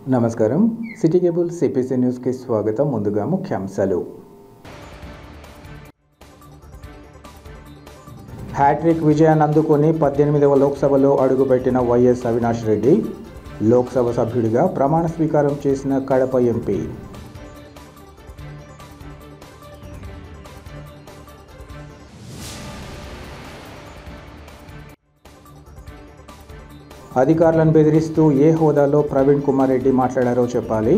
నమస్కారం. City cable CPC న్యూస్కి స్వాగతం. ముందుగా ముఖ్యాంశాలు. హ్యాట్రిక్ విజయాన్ని అందుకొని 18వ లోక్సభలో అడుగుపెట్టిన వైఎస్ అవినాష్ రెడ్డి లోక్సభ సభ్యుడిగా ప్రమాణ స్వీకారం చేసిన కడప ఎంపీ. అధికారులను బెదిరిస్తూ ఏ హోదాలో ప్రవీణ్ కుమార్ రెడ్డి మాట్లాడారో చెప్పాలి.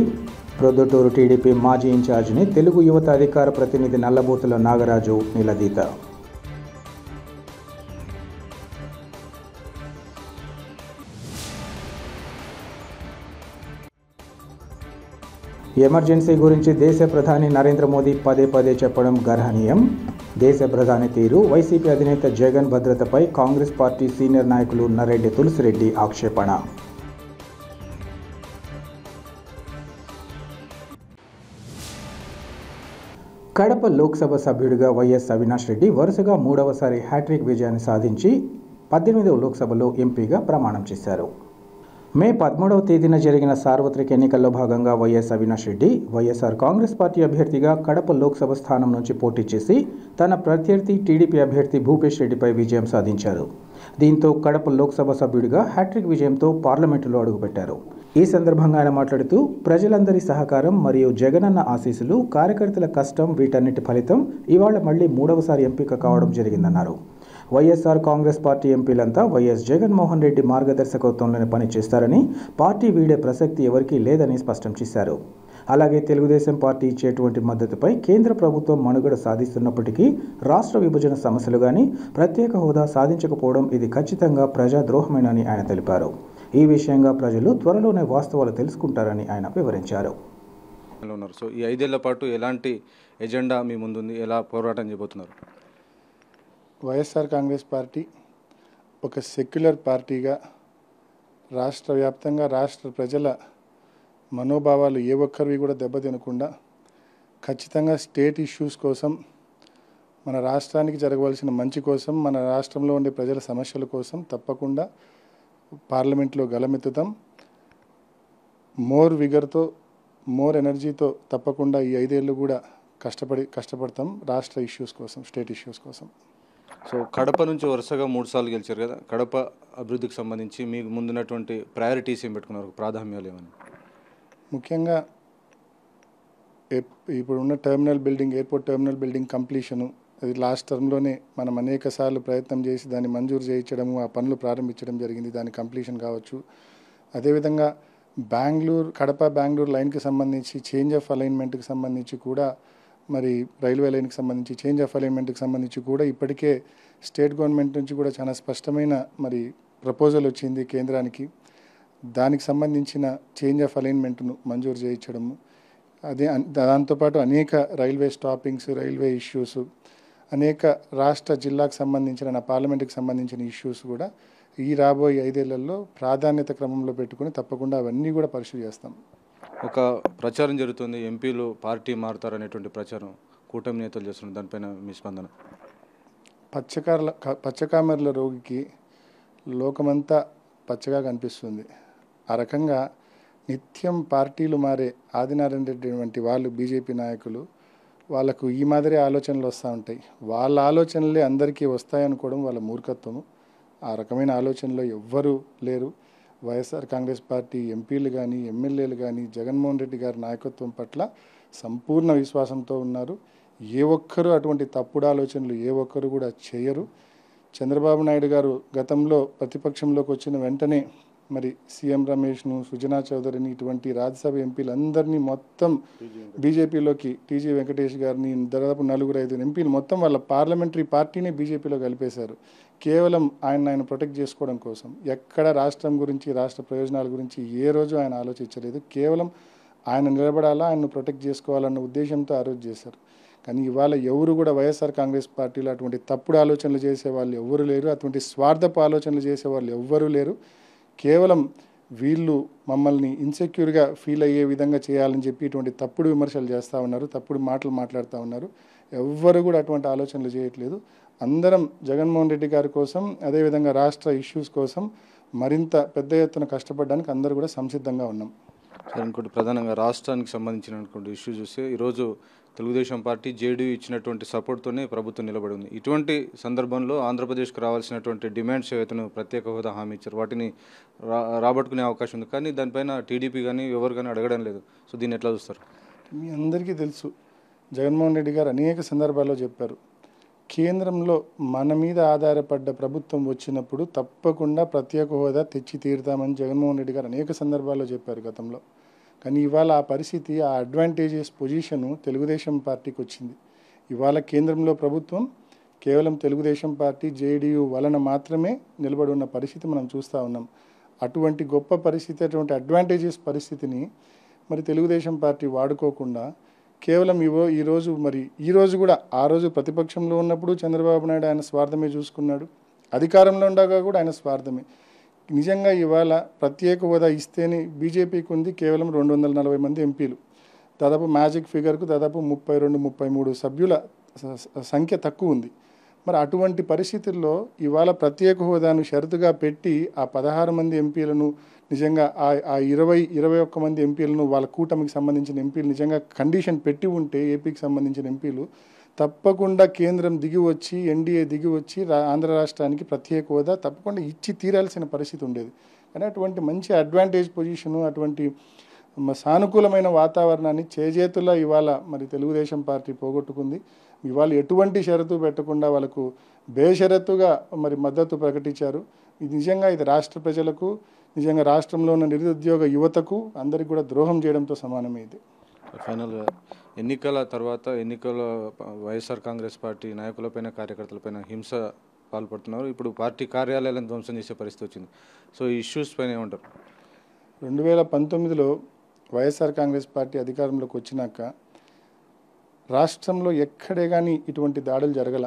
ప్రొద్దుటూరు టీడీపీ మాజీ ఇన్ఛార్జిని తెలుగు యువత అధికార ప్రతినిధి నల్లబోతుల నాగరాజు నిలదీత. ఎమర్జెన్సీ గురించి దేశ ప్రధాని నరేంద్ర మోదీ పదే పదే చెప్పడం గర్హనీయం. దేశ ప్రధాని తీరు, వైసీపీ అధినేత జగన్ భద్రతపై కాంగ్రెస్ పార్టీ సీనియర్ నాయకులు నరెడ్డి తులసిరెడ్డి ఆక్షేపణ. కడప లోక్సభ సభ్యుడిగా వైఎస్ అవినాష్ రెడ్డి వరుసగా 3వసారి హ్యాట్రిక్ విజయాన్ని సాధించి 18వ లోక్సభలో ఎంపీగా ప్రమాణం చేశారు. మే 13వ తేదీన జరిగిన సార్వత్రిక ఎన్నికల్లో భాగంగా వైఎస్ అవినాష్ రెడ్డి వైఎస్ఆర్ కాంగ్రెస్ పార్టీ అభ్యర్థిగా కడప లోక్సభ స్థానం నుంచి పోటీ చేసి తన ప్రత్యర్థి టీడీపీ అభ్యర్థి భూపేష్ రెడ్డిపై విజయం సాధించారు. దీంతో కడప లోక్సభ సభ్యుడిగా హ్యాట్రిక్ విజయంతో పార్లమెంటులో అడుగుపెట్టారు. ఈ సందర్భంగా ఆయన మాట్లాడుతూ ప్రజలందరి సహకారం మరియు జగనన్న ఆశీస్సులు, కార్యకర్తల కష్టం వీటన్నిటి ఫలితం ఇవాళ మళ్లీ 3వసారి ఎంపిక కావడం జరిగిందన్నారు. వైఎస్ఆర్ కాంగ్రెస్ పార్టీ ఎంపీలంతా వైఎస్ జగన్మోహన్ రెడ్డి మార్గదర్శకత్వంలోనే పనిచేస్తారని, పార్టీ వీడే ప్రసక్తి ఎవరికీ లేదని స్పష్టం చేశారు. అలాగే తెలుగుదేశం పార్టీ ఇచ్చేటువంటి మద్దతుపై కేంద్ర ప్రభుత్వం మనుగడ సాధిస్తున్నప్పటికీ రాష్ట్ర విభజన సమస్యలు కానీ, ప్రత్యేక హోదా సాధించకపోవడం ఇది ఖచ్చితంగా ప్రజాద్రోహమేనని ఆయన తెలిపారు. ఈ విషయంగా ప్రజలు త్వరలోనే వాస్తవాలు తెలుసుకుంటారని ఆయన వివరించారు. సో ఈ 5 ఏళ్ల పాటు ఎలాంటి ఎజెండా మీ ముందుంది, ఎలా పోరాటం చేయబోతున్నారు? వైఎస్ఆర్ కాంగ్రెస్ పార్టీ ఒక సెక్యులర్ పార్టీగా రాష్ట్ర వ్యాప్తంగా రాష్ట్ర ప్రజల మనోభావాలు ఏ ఒక్కరివి కూడా దెబ్బతినకుండా ఖచ్చితంగా స్టేట్ ఇష్యూస్ కోసం, మన రాష్ట్రానికి జరగవలసిన మంచి కోసం, మన రాష్ట్రంలో ఉండే ప్రజల సమస్యల కోసం తప్పకుండా పార్లమెంట్లో గలమెత్తుతాం. మోర్ విగర్తో, మోర్ ఎనర్జీతో తప్పకుండా ఈ 5 ఏళ్ళు కూడా కష్టపడతాం రాష్ట్ర ఇష్యూస్ కోసం, స్టేట్ ఇష్యూస్ కోసం. సో కడప నుంచి వరుసగా 3 సార్లు గెలిచారు కదా, కడప అభివృద్ధికి సంబంధించి మీకు ముందున్నటువంటి ప్రయారిటీస్ ఏం పెట్టుకున్నారు, ప్రాధాన్యాలు ఏమని? ముఖ్యంగా ఇప్పుడున్న ఎయిర్పోర్ట్ టెర్మినల్ బిల్డింగ్ కంప్లీషను, అది లాస్ట్ టర్మ్లోనే మనం అనేక సార్లు ప్రయత్నం చేసి దాన్ని మంజూరు చేయించడము, ఆ పనులు ప్రారంభించడం జరిగింది. దాని కంప్లీషన్ కావచ్చు. అదేవిధంగా కడప బెంగళూరు లైన్కి సంబంధించి చేంజ్ ఆఫ్ అలైన్మెంట్కి సంబంధించి కూడా, మరి రైల్వే లైన్కి సంబంధించి చేంజ్ ఆఫ్ అలైన్మెంట్కి సంబంధించి కూడా ఇప్పటికే స్టేట్ గవర్నమెంట్ నుంచి కూడా చాలా స్పష్టమైన మరి ప్రపోజల్ వచ్చింది కేంద్రానికి. దానికి సంబంధించిన చేంజ్ ఆఫ్ అలైన్మెంట్ను మంజూరు చేయించడము, దాంతోపాటు అనేక రైల్వే స్టాపింగ్స్, రైల్వే ఇష్యూస్, అనేక రాష్ట్ర జిల్లాకు సంబంధించిన, నా పార్లమెంట్కి సంబంధించిన ఇష్యూస్ కూడా ఈ రాబోయే 5 ఏళ్లలో ప్రాధాన్యత క్రమంలో పెట్టుకుని తప్పకుండా అవన్నీ కూడా పరిశీలి చేస్తాం. ఒక ప్రచారం జరుగుతుంది, ఎంపీలు పార్టీ మారుతారనేటువంటి ప్రచారం కూటమి నేతలు చేస్తున్నారు, దానిపైన మీ స్పందన? పచ్చకామెర్ల రోగికి లోకమంతా పచ్చగా కనిపిస్తుంది. ఆ రకంగా నిత్యం పార్టీలు మారే ఆదినారాయణ రెడ్డి వంటి వాళ్ళు, బీజేపీ నాయకులు, వాళ్ళకు ఈ మాదిరి ఆలోచనలు వస్తూ ఉంటాయి. వాళ్ళ ఆలోచనలే అందరికీ వస్తాయనుకోవడం వాళ్ళ మూర్ఖత్వము. ఆ రకమైన ఆలోచనలో ఎవ్వరూ లేరు. వైఎస్ఆర్ కాంగ్రెస్ పార్టీ ఎంపీలు కానీ, ఎమ్మెల్యేలు కానీ జగన్మోహన్ రెడ్డి గారి నాయకత్వం పట్ల సంపూర్ణ విశ్వాసంతో ఉన్నారు. ఏ ఒక్కరూ అటువంటి తప్పుడు ఆలోచనలు ఏ ఒక్కరు కూడా చేయరు. చంద్రబాబు నాయుడు గారు గతంలో ప్రతిపక్షంలోకి వచ్చిన వెంటనే మరి సీఎం రమేష్ను, సుజనా చౌదరిని, ఇటువంటి రాజ్యసభ ఎంపీలందరినీ మొత్తం బీజేపీలోకి, టీజీ వెంకటేష్ గారిని, దాదాపు 4-5 ఎంపీలు మొత్తం వాళ్ళ పార్లమెంటరీ పార్టీని బీజేపీలో కలిపేశారు. కేవలం ఆయన ప్రొటెక్ట్ చేసుకోవడం కోసం. ఎక్కడ రాష్ట్రం గురించి, రాష్ట్ర ప్రయోజనాల గురించి ఏ రోజు ఆయన ఆలోచించలేదు. కేవలం ఆయన నిలబడాలా, ఆయన్ను ప్రొటెక్ట్ చేసుకోవాలన్న ఉద్దేశంతో ఆ రోజు చేశారు. కానీ ఇవాళ ఎవరు కూడా వైఎస్ఆర్ కాంగ్రెస్ పార్టీలో అటువంటి తప్పుడు ఆలోచనలు చేసేవాళ్ళు ఎవరు లేరు. అటువంటి స్వార్థపు ఆలోచనలు చేసేవాళ్ళు ఎవ్వరూ లేరు. కేవలం వీళ్ళు మమ్మల్ని ఇన్సెక్యూర్గా ఫీల్ అయ్యే విధంగా చేయాలని చెప్పి ఇటువంటి తప్పుడు విమర్శలు చేస్తూ ఉన్నారు, తప్పుడు మాటలు మాట్లాడుతూ ఉన్నారు. ఎవ్వరు కూడా అటువంటి ఆలోచనలు చేయట్లేదు. అందరం జగన్మోహన్ రెడ్డి గారి కోసం, అదేవిధంగా రాష్ట్ర ఇష్యూస్ కోసం మరింత పెద్ద ఎత్తున కష్టపడడానికి అందరూ కూడా సంసిద్ధంగా ఉన్నాం. సార్ ఇంకోటి ప్రధానంగా రాష్ట్రానికి సంబంధించినటువంటి ఇష్యూ చూస్తే ఈరోజు తెలుగుదేశం పార్టీ జేడీయూ ఇచ్చినటువంటి సపోర్ట్తోనే ప్రభుత్వం నిలబడి ఉంది. ఇటువంటి సందర్భంలో ఆంధ్రప్రదేశ్కు రావాల్సినటువంటి డిమాండ్స్ ఏవైతే ప్రత్యేక హోదా హామీ ఇచ్చారు వాటిని రాబట్టుకునే అవకాశం ఉంది. కానీ దానిపైన టీడీపీ కానీ ఎవరు కానీ అడగడం లేదు. సో దీన్ని ఎట్లా చూస్తారు? మీ అందరికీ తెలుసు, జగన్మోహన్ రెడ్డి గారు అనేక సందర్భాల్లో చెప్పారు, కేంద్రంలో మన మీద ఆధారపడ్డ ప్రభుత్వం వచ్చినప్పుడు తప్పకుండా ప్రత్యేక హోదా తెచ్చి తీరుతామని జగన్మోహన్ రెడ్డి గారు అనేక సందర్భాల్లో చెప్పారు గతంలో. కానీ ఇవాళ ఆ పరిస్థితి, ఆ అడ్వాంటేజెస్ పొజిషను తెలుగుదేశం పార్టీకి వచ్చింది. ఇవాళ కేంద్రంలో ప్రభుత్వం కేవలం తెలుగుదేశం పార్టీ జేడీయూ వలన మాత్రమే నిలబడి ఉన్న పరిస్థితి మనం చూస్తూ ఉన్నాం. అటువంటి గొప్ప పరిస్థితి, అటువంటి అడ్వాంటేజెస్ పరిస్థితిని మరి తెలుగుదేశం పార్టీ వాడుకోకుండా కేవలం ఈరోజు కూడా ఆ రోజు ప్రతిపక్షంలో ఉన్నప్పుడు చంద్రబాబు నాయుడు ఆయన స్వార్థమే చూసుకున్నాడు, అధికారంలో ఉండగా కూడా ఆయన స్వార్థమే. నిజంగా ఇవాళ ప్రత్యేక హోదా ఇస్తేనే బీజేపీకి ఉంది కేవలం 240 మంది ఎంపీలు, దాదాపు మ్యాజిక్ ఫిగర్కు దాదాపు 32-33 సభ్యుల సంఖ్య తక్కువ ఉంది. మరి అటువంటి పరిస్థితుల్లో ఇవాళ ప్రత్యేక హోదాను షరతుగా పెట్టి ఆ 16 మంది ఎంపీలను నిజంగా ఆ 21 మంది ఎంపీలను వాళ్ళ కూటమికి సంబంధించిన ఎంపీలు నిజంగా కండిషన్ పెట్టి ఉంటే ఏపీకి సంబంధించిన ఎంపీలు తప్పకుండా కేంద్రం దిగి వచ్చి, ఎన్డీఏ దిగి వచ్చి ఆంధ్ర రాష్ట్రానికి ప్రత్యేక హోదా తప్పకుండా ఇచ్చి తీరాల్సిన పరిస్థితి ఉండేది. కానీ అటువంటి మంచి అడ్వాంటేజ్ పొజిషను, అటువంటి సానుకూలమైన వాతావరణాన్ని చేజేతులా ఇవాళ మరి తెలుగుదేశం పార్టీ పోగొట్టుకుంది. ఇవాళ ఎటువంటి షరతు పెట్టకుండా వాళ్ళకు బేషరతుగా మరి మద్దతు ప్రకటించారు. ఇది నిజంగా ఇది రాష్ట్ర ప్రజలకు, నిజంగా రాష్ట్రంలో ఉన్న నిరుద్యోగ యువతకు అందరికీ కూడా ద్రోహం చేయడంతో సమానమే ఇది. ఫైనల్గా ఎన్నికల తర్వాత వైఎస్ఆర్ కాంగ్రెస్ పార్టీ నాయకులపైన, కార్యకర్తలపైన హింస పాల్పడుతున్నారు. ఇప్పుడు పార్టీ కార్యాలయాలను ధ్వంసం చేసే పరిస్థితి వచ్చింది. సో ఈ ఇష్యూస్ పైన ఏమంటారు? 2019లో వైఎస్ఆర్ కాంగ్రెస్ పార్టీ అధికారంలోకి వచ్చినాక రాష్ట్రంలో ఎక్కడే కానీ ఇటువంటి దాడులు జరగల.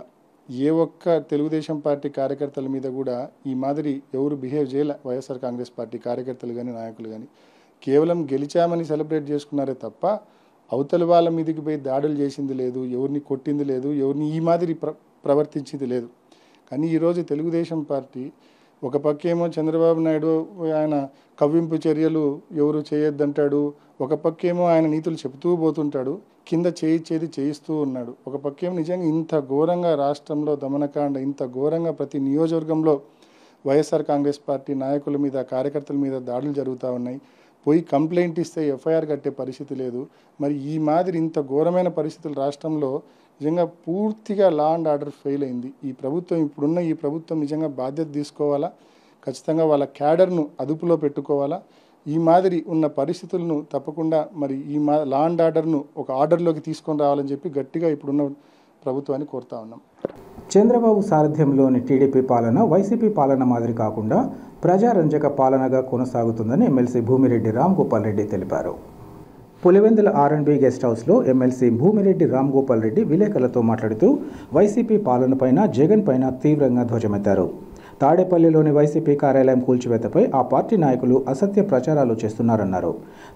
ఏ ఒక్క తెలుగుదేశం పార్టీ కార్యకర్తల మీద కూడా ఈ మాదిరి ఎవరు బిహేవ్ చేయలే. వైఎస్ఆర్ కాంగ్రెస్ పార్టీ కార్యకర్తలు కానీ నాయకులు కానీ కేవలం గెలిచామని సెలబ్రేట్ చేసుకున్నారే తప్ప అవతలి వాళ్ళ మీదకి పోయి దాడులు చేసింది లేదు, ఎవరిని కొట్టింది లేదు, ఎవరిని ఈ మాదిరి ప్రవర్తించింది లేదు. కానీ ఈరోజు తెలుగుదేశం పార్టీ ఒక పక్కేమో చంద్రబాబు నాయుడు ఆయన కవ్వింపు చర్యలు ఎవరు చేయొద్దంటాడు, ఒక పక్కేమో ఆయన నీతులు చెబుతూ పోతుంటాడు, కింద చేయించేది చేయిస్తూ ఉన్నాడు. ఒక పక్కేమో నిజంగా ఇంత ఘోరంగా రాష్ట్రంలో దమనకాండ, ఇంత ఘోరంగా ప్రతి నియోజకవర్గంలో వైఎస్ఆర్ కాంగ్రెస్ పార్టీ నాయకుల మీద, కార్యకర్తల మీద దాడులు జరుగుతూ ఉన్నాయి. పోయి కంప్లైంట్ ఇస్తే ఎఫ్ఐఆర్ కట్టే పరిస్థితి లేదు. మరి ఈ మాదిరి ఇంత ఘోరమైన పరిస్థితులు రాష్ట్రంలో నిజంగా పూర్తిగా లా అండ్ ఆర్డర్ ఫెయిల్ అయింది. ఈ ప్రభుత్వం, ఇప్పుడున్న ఈ ప్రభుత్వం నిజంగా బాధ్యత తీసుకోవాలా, ఖచ్చితంగా వాళ్ళ క్యాడర్ను అదుపులో పెట్టుకోవాలా. ఈ మాదిరి ఉన్న పరిస్థితులను తప్పకుండా మరి లా అండ్ ఆర్డర్ను ఒక ఆర్డర్లోకి తీసుకొని రావాలని చెప్పి గట్టిగా ఇప్పుడున్న ప్రభుత్వాన్ని కోరుతా ఉన్నాం. చంద్రబాబు సారథ్యంలోని టీడీపీ పాలన వైసీపీ పాలన మాదిరి కాకుండా ప్రజారంజక పాలనగా కొనసాగుతుందని ఎమ్మెల్సీ భూమిరెడ్డి రామ్గోపాల్ రెడ్డి తెలిపారు. పులివెందుల R&B గెస్ట్ హౌస్లో ఎమ్మెల్సీ భూమిరెడ్డి రామ్గోపాల్ రెడ్డి విలేకరులతో మాట్లాడుతూ వైసీపీ పాలనపైన, జగన్ పైన తీవ్రంగా ధ్వజమెత్తారు. తాడేపల్లిలోని వైసీపీ కార్యాలయం కూల్చివేతపై ఆ పార్టీ నాయకులు అసత్య ప్రచారాలు చేస్తున్నారన్నారు.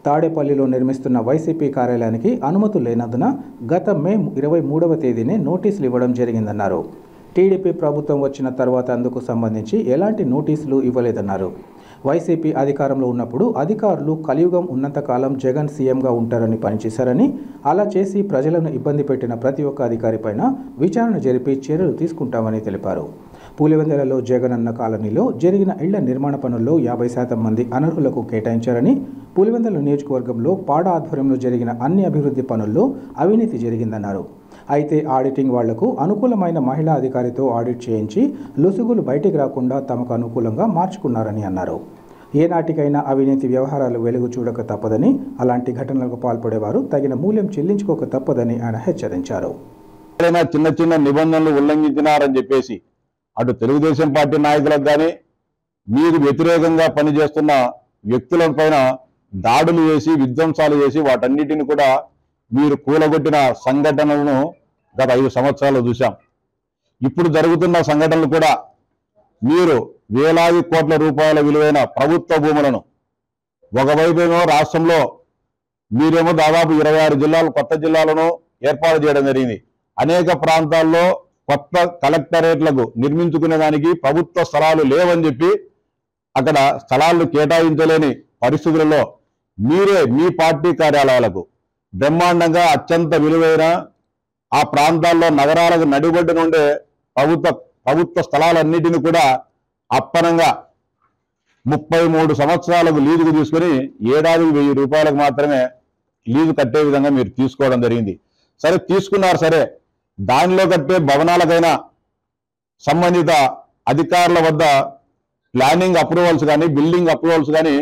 తాడేపల్లిలో నిర్మిస్తున్న వైసీపీ కార్యాలయానికి అనుమతులు లేనందున గత మే 23వ తేదీనే నోటీసులు ఇవ్వడం జరిగిందన్నారు. టీడీపీ ప్రభుత్వం వచ్చిన తర్వాత అందుకు సంబంధించి ఎలాంటి నోటీసులు ఇవ్వలేదన్నారు. వైసీపీ అధికారంలో ఉన్నప్పుడు అధికారులు కలియుగం ఉన్నంతకాలం జగన్ సీఎంగా ఉంటారని పనిచేశారని, అలా చేసి ప్రజలను ఇబ్బంది పెట్టిన ప్రతి ఒక్క అధికారిపైన విచారణ జరిపి చర్యలు తీసుకుంటామని తెలిపారు. పులివెందులలో జగనన్న కాలనీలో జరిగిన ఇళ్ల నిర్మాణ పనుల్లో 50% మంది అనర్హులకు కేటాయించారని, పులివెందుల నియోజకవర్గంలో పాడ ఆధ్వర్యంలో జరిగిన అన్ని అభివృద్ధి పనుల్లో అవినీతి జరిగిందన్నారు. అయితే ఆడిటింగ్ వాళ్లకు అనుకూలమైన మహిళా అధికారితో ఆడిట్ చేయించి లొసుగులు బయటికి రాకుండా తమకు అనుకూలంగా మార్చుకున్నారని అన్నారు. ఏనాటికైనా అవినీతి వ్యవహారాలు వెలుగు చూడక తప్పదని, అలాంటి ఘటనలకు పాల్పడేవారు తగిన మూల్యం చెల్లించుకోక తప్పదని ఆయన హెచ్చరించారు. చిన్న చిన్న నిబంధనలు ఉల్లంఘించినారని చెప్పేసి అటు తెలుగుదేశం పార్టీ నాయకులకు కానీ, మీరు వ్యతిరేకంగా పనిచేస్తున్న వ్యక్తులపైన దాడులు చేసి, విధ్వంసాలు చేసి వాటన్నిటిని కూడా మీరు కూలగొట్టిన సంఘటనలను గత 5 సంవత్సరాలు చూశాం. ఇప్పుడు జరుగుతున్న సంఘటనలు కూడా మీరు వేలాది కోట్ల రూపాయల విలువైన ప్రభుత్వ భూములను ఒకవైపేమో రాష్ట్రంలో మీరేమో దాదాపు 26 జిల్లాలు, కొత్త జిల్లాలను ఏర్పాటు చేయడం జరిగింది. అనేక ప్రాంతాల్లో కొత్త కలెక్టరేట్లకు నిర్మించుకునే దానికి ప్రభుత్వ స్థలాలు లేవని చెప్పి అక్కడ స్థలాలను కేటాయించలేని పరిస్థితులలో మీరే మీ పార్టీ కార్యాలయాలకు బ్రహ్మాండంగా అత్యంత విలువైన ఆ ప్రాంతాల్లో నగరాలకు నడిబొడ్డున ఉండే ప్రభుత్వ స్థలాలన్నిటిని కూడా అప్పనంగా 33 సంవత్సరాలకు లీజుకు తీసుకొని ఏడాదికి 1000 రూపాయలకు మాత్రమే లీజు కట్టే విధంగా మీరు తీసుకోవడం జరిగింది. సరే తీసుకున్నారు, సరే దానిలో కట్టే భవనాలకైనా సంబంధిత అధికారుల వద్ద ప్లానింగ్ అప్రూవల్స్ కానీ బిల్డింగ్ అప్రూవల్స్ కానీ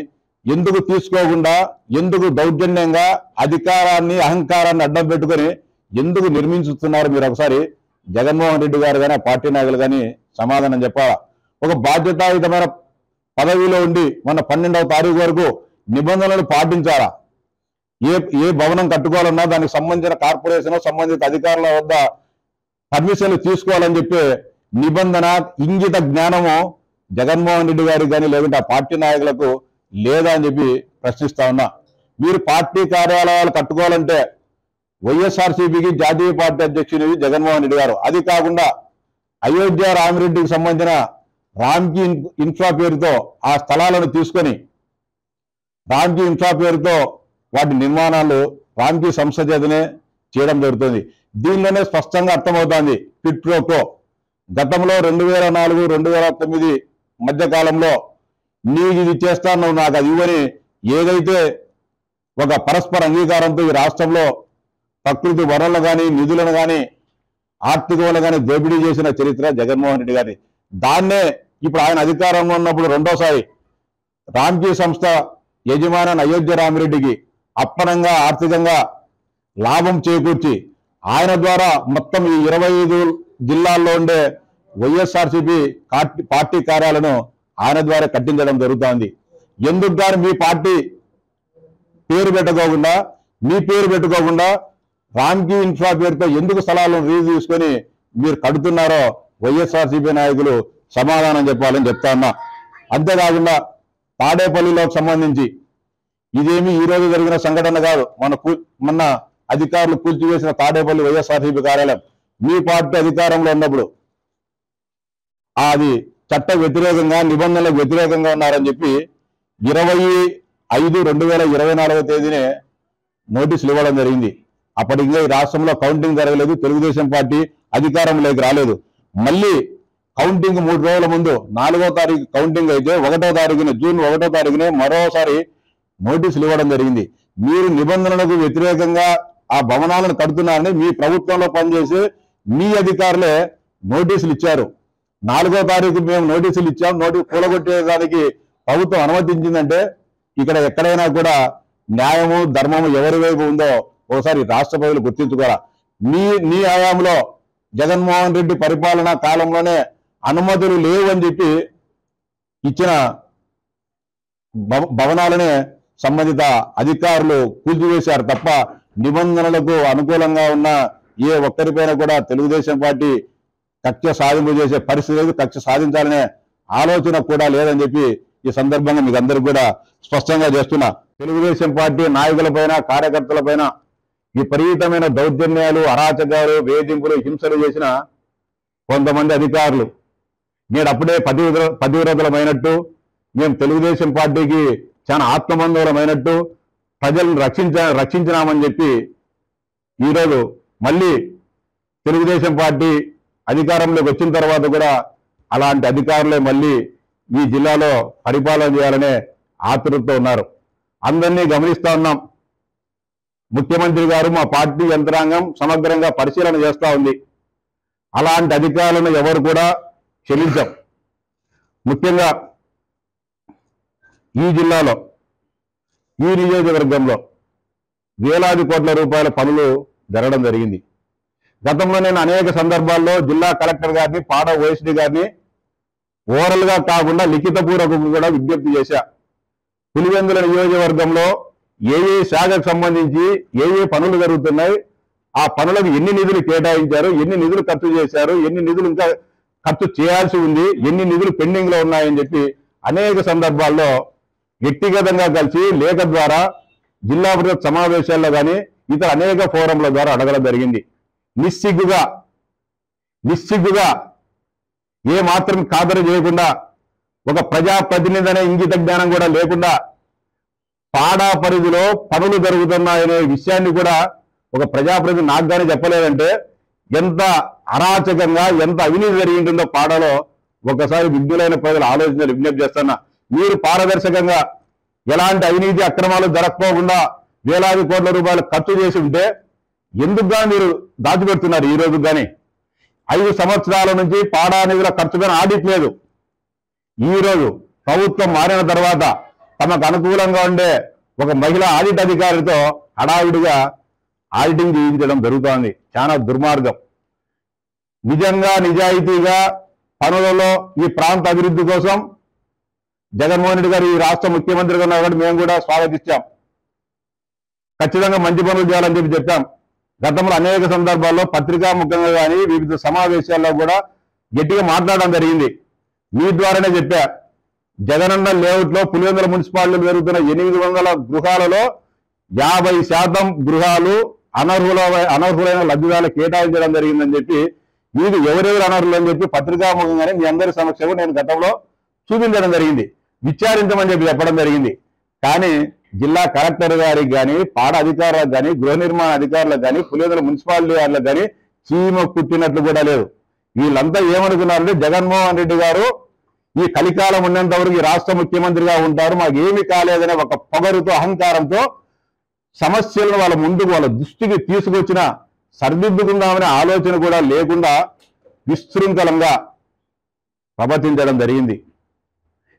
ఎందుకు తీసుకోకుండా, ఎందుకు దౌర్జన్యంగా అధికారాన్ని అహంకారాన్ని అడ్డం పెట్టుకొని ఎందుకు నిర్మించుతున్నారు? మీరు ఒకసారి జగన్మోహన్ రెడ్డి గారు కానీ పార్టీ నాయకులు కానీ సమాధానం చెప్పాలా? ఒక బాధ్యతాయుతమైన పదవిలో ఉండి మన 12వ తారీఖు వరకు నిబంధనలు పాటించాలా? ఏ భవనం కట్టుకోవాలన్నా దానికి సంబంధించిన కార్పొరేషన్ సంబంధిత అధికారుల వద్ద పర్మిషన్లు తీసుకోవాలని చెప్పి నిబంధన ఇంగిత జ్ఞానము జగన్మోహన్ రెడ్డి గారికి కానీ లేకుంటే ఆ పార్టీ నాయకులకు లేదా అని చెప్పి ప్రశ్నిస్తా ఉన్నా. మీరు పార్టీ కార్యాలయాలు కట్టుకోవాలంటే వైఎస్ఆర్సీపీకి జాతీయ పార్టీ అధ్యక్షుడు జగన్మోహన్ రెడ్డి గారు, అది కాకుండా అయోధ్య రామిరెడ్డికి సంబంధించిన రామ్కి ఇన్ఫ్రా పేరుతో ఆ స్థలాలను తీసుకొని రామ్కి ఇన్ఫ్రా పేరుతో వాటి నిర్మాణాలు రామ్కి సంస్థ చేతనే చేయడం జరుగుతుంది. దీనిలోనే స్పష్టంగా అర్థమవుతోంది క్విడ్ ప్రో క్వో. గతంలో 2004-2009 మధ్య కాలంలో నీకు ఇది చేస్తాను నాకు అది ఇవ్వని ఏదైతే ఒక పరస్పర అంగీకారంతో ఈ రాష్ట్రంలో ప్రకృతి వనరులను కానీ నిధులను కానీ ఆర్థిక వనరులను కానీ దోపిడీ చేసిన చరిత్ర జగన్మోహన్ రెడ్డి గారి. దాన్నే ఇప్పుడు ఆయన అధికారంలో ఉన్నప్పుడు రెండోసారి రామ్కీ సంస్థ యజమాని అయోధ్య రామిరెడ్డికి అప్పనంగా ఆర్థికంగా లాభం చేకూర్చి ఆయన ద్వారా మొత్తం ఈ 25 జిల్లాల్లో ఉండే వైఎస్ఆర్సీపీ పార్టీ కార్యాలను ఆయన ద్వారా కట్టించడం జరుగుతోంది. ఎందుకు కానీ మీ పార్టీ పేరు పెట్టుకోకుండా మీ పేరు పెట్టుకోకుండా రామ్కీ ఇన్ఫ్రా పేరుతో ఎందుకు స్థలాలను రిలీజ్ తీసుకొని మీరు కడుతున్నారో వైఎస్ఆర్సీపీ నాయకులు సమాధానం చెప్పాలని చెప్తా ఉన్నా. అంతేకాకుండా తాడేపల్లిలో సంబంధించి ఇదేమి ఈ రోజు జరిగిన సంఘటన కాదు. మొన్న అధికారులు కూల్చివేసిన తాడేపల్లి వైఎస్ఆర్సీపీ కార్యాలయం మీ పార్టీ అధికారంలో ఉన్నప్పుడు అది చట్ట వ్యతిరేకంగా నిబంధనలకు వ్యతిరేకంగా ఉన్నారని చెప్పి 25/5/2024 తేదీనే నోటీసులు ఇవ్వడం జరిగింది. అప్పటికే ఈ రాష్ట్రంలో కౌంటింగ్ జరగలేదు, తెలుగుదేశం పార్టీ అధికారంలోకి రాలేదు. మళ్ళీ కౌంటింగ్ 3 రోజుల ముందు 4వ తారీఖు కౌంటింగ్ అయితే 1వ తారీఖున జూన్ 1వ తారీఖునే మరోసారి నోటీసులు ఇవ్వడం జరిగింది. మీరు నిబంధనలకు వ్యతిరేకంగా ఆ భవనాలను కడుతున్నారని మీ ప్రభుత్వంలో పనిచేసి మీ అధికారులే నోటీసులు ఇచ్చారు. 4వ తారీఖు మేము నోటీసులు ఇచ్చాం, నోటీసు కూలగొట్టేదానికి ప్రభుత్వం అనుమతించిందంటే ఇక్కడ ఎక్కడైనా కూడా న్యాయము ధర్మము ఎవరి వైపు ఉందో ఒకసారి రాష్ట్ర ప్రజలు గుర్తించుకోరా. మీ హయాంలో జగన్మోహన్ రెడ్డి పరిపాలనా కాలంలోనే అనుమతులు లేవు అని చెప్పి ఇచ్చిన భవనాలనే సంబంధిత అధికారులు కూల్చివేశారు తప్ప నిబంధనలకు అనుకూలంగా ఉన్న ఏ ఒక్కరిపైన కూడా తెలుగుదేశం పార్టీ కక్ష సాధింపు చేసే పరిస్థితి లేదు, కక్ష సాధించాలనే ఆలోచన కూడా లేదని చెప్పి ఈ సందర్భంగా మీకు అందరికి కూడా స్పష్టంగా చేస్తున్నా. తెలుగుదేశం పార్టీ నాయకులపైన కార్యకర్తలపైన విపరీతమైన దౌర్జన్యాలు, అరాచకాలు, వేధింపులు, హింసలు చేసిన కొంతమంది అధికారులు నేడు అప్పుడే పతివ్రతలమైనట్టు, మేము తెలుగుదేశం పార్టీకి చాలా ఆత్మబంధువులమైనట్టు, ప్రజలను రక్షించినామని చెప్పి ఈరోజు మళ్ళీ తెలుగుదేశం పార్టీ అధికారంలోకి వచ్చిన తర్వాత కూడా అలాంటి అధికారులే మళ్ళీ ఈ జిల్లాలో పరిపాలన చేయాలనే ఆతృతతో ఉన్నారు. అందరినీ గమనిస్తా ఉన్నాం. ముఖ్యమంత్రి గారు మా పార్టీ యంత్రాంగం సమగ్రంగా పరిశీలన చేస్తూ ఉంది. అలాంటి అధికారులను ఎవరు కూడా క్షమించం. ముఖ్యంగా ఈ జిల్లాలో ఈ నియోజకవర్గంలో వేలాది కోట్ల రూపాయల పనులు జరగడం జరిగింది. గతంలో నేను అనేక సందర్భాల్లో జిల్లా కలెక్టర్ గారిని, పాడ ఓఎస్డీ గారిని ఓరల్గా కాకుండా లిఖితపూర్వకంగా కూడా విజ్ఞప్తి చేశా. పులివెందుల నియోజకవర్గంలో ఏ శాఖకు సంబంధించి ఏ పనులు జరుగుతున్నాయి, ఆ పనులకు ఎన్ని నిధులు కేటాయించారు, ఎన్ని నిధులు ఖర్చు చేశారు, ఎన్ని నిధులు ఇంకా ఖర్చు చేయాల్సి ఉంది, ఎన్ని నిధులు పెండింగ్ లో ఉన్నాయని చెప్పి అనేక సందర్భాల్లో వ్యక్తిగతంగా కలిసి లేఖ ద్వారా జిల్లా పరిషత్ సమావేశాల్లో కానీ ఇతర అనేక ఫోరంల ద్వారా అడగడం జరిగింది. నిస్సిగ్గుగా ఏ మాత్రం ఖాతరు చేయకుండా, ఒక ప్రజాప్రతినిధి అనే ఇంగిత జ్ఞానం కూడా లేకుండా పాడా పరిధిలో పనులు జరుగుతున్నాయనే విషయాన్ని కూడా ఒక ప్రజాప్రతినిధి నాకు కానీ చెప్పలేదంటే ఎంత అరాచకంగా ఎంత అవినీతి జరిగింటుందో పాడాలో ఒకసారి విజ్ఞులైన ప్రజలు ఆలోచించాలి. విజ్ఞప్తి చేస్తున్నా, మీరు పారదర్శకంగా ఎలాంటి అవినీతి అక్రమాలు జరగకపోకుండా వేలాది కోట్ల రూపాయలు ఖర్చు చేసి ఉంటే ఎందుకుగా మీరు దాచిపెడుతున్నారు? ఈ రోజు కానీ 5 సంవత్సరాల నుంచి పాడా నిధుల ఖర్చు కానీ ఆడిట్ లేదు. ఈ రోజు ప్రభుత్వం మారిన తర్వాత తమకు అనుకూలంగా ఉండే ఒక మహిళా ఆడిట్ అధికారితో హడావిడిగా ఆడిటింగ్ చేయించడం జరుగుతోంది. చాలా దుర్మార్గం. నిజంగా నిజాయితీగా పనులలో ఈ ప్రాంత అభివృద్ధి కోసం జగన్మోహన్ రెడ్డి గారు ఈ రాష్ట్ర ముఖ్యమంత్రిగా ఉన్నారు కాబట్టి మేము కూడా స్వాగతిస్తాం. ఖచ్చితంగా మంచి పనులు చేయాలని చెప్పాం. గతంలో అనేక సందర్భాల్లో పత్రికాముఖంగా కానీ వివిధ సమావేశాల్లో కూడా గట్టిగా మాట్లాడడం జరిగింది. మీ ద్వారానే చెప్పా, జగనన్న లేఅవుట్లో పులివెందుల మున్సిపాలిటీలో జరుగుతున్న 800 గృహాలలో 50% గృహాలు అనర్హులైన లబ్ధిదారులు కేటాయించడం జరిగిందని చెప్పి, మీకు ఎవరెవరు అనర్హులు అని చెప్పి పత్రికాముఖంగానే మీ అందరి సమక్షంలో నేను గతంలో చూపించడం జరిగింది. విచారించమని చెప్పి చెప్పడం జరిగింది. కానీ జిల్లా కలెక్టర్ గారికి కానీ, పాడ అధికారులకు కానీ, గృహ నిర్మాణ అధికారులకు కానీ, పులివెందుల మున్సిపాలిటీ వారికి కానీ చీమ కుట్టినట్లు కూడా లేదు. వీళ్ళంతా ఏమనుకున్నారంటే జగన్మోహన్ రెడ్డి గారు ఈ కలికాలం ఉన్నంత వరకు ఈ రాష్ట్ర ముఖ్యమంత్రిగా ఉంటారు, మాకు ఏమి కాలేదనే ఒక పొగరుతో అహంకారంతో సమస్యలను వాళ్ళ ముందుకు వాళ్ళ దృష్టికి తీసుకొచ్చిన సరిదిద్దుకుందామనే ఆలోచన కూడా లేకుండా విశృంఖలంగా ప్రవర్తించడం జరిగింది.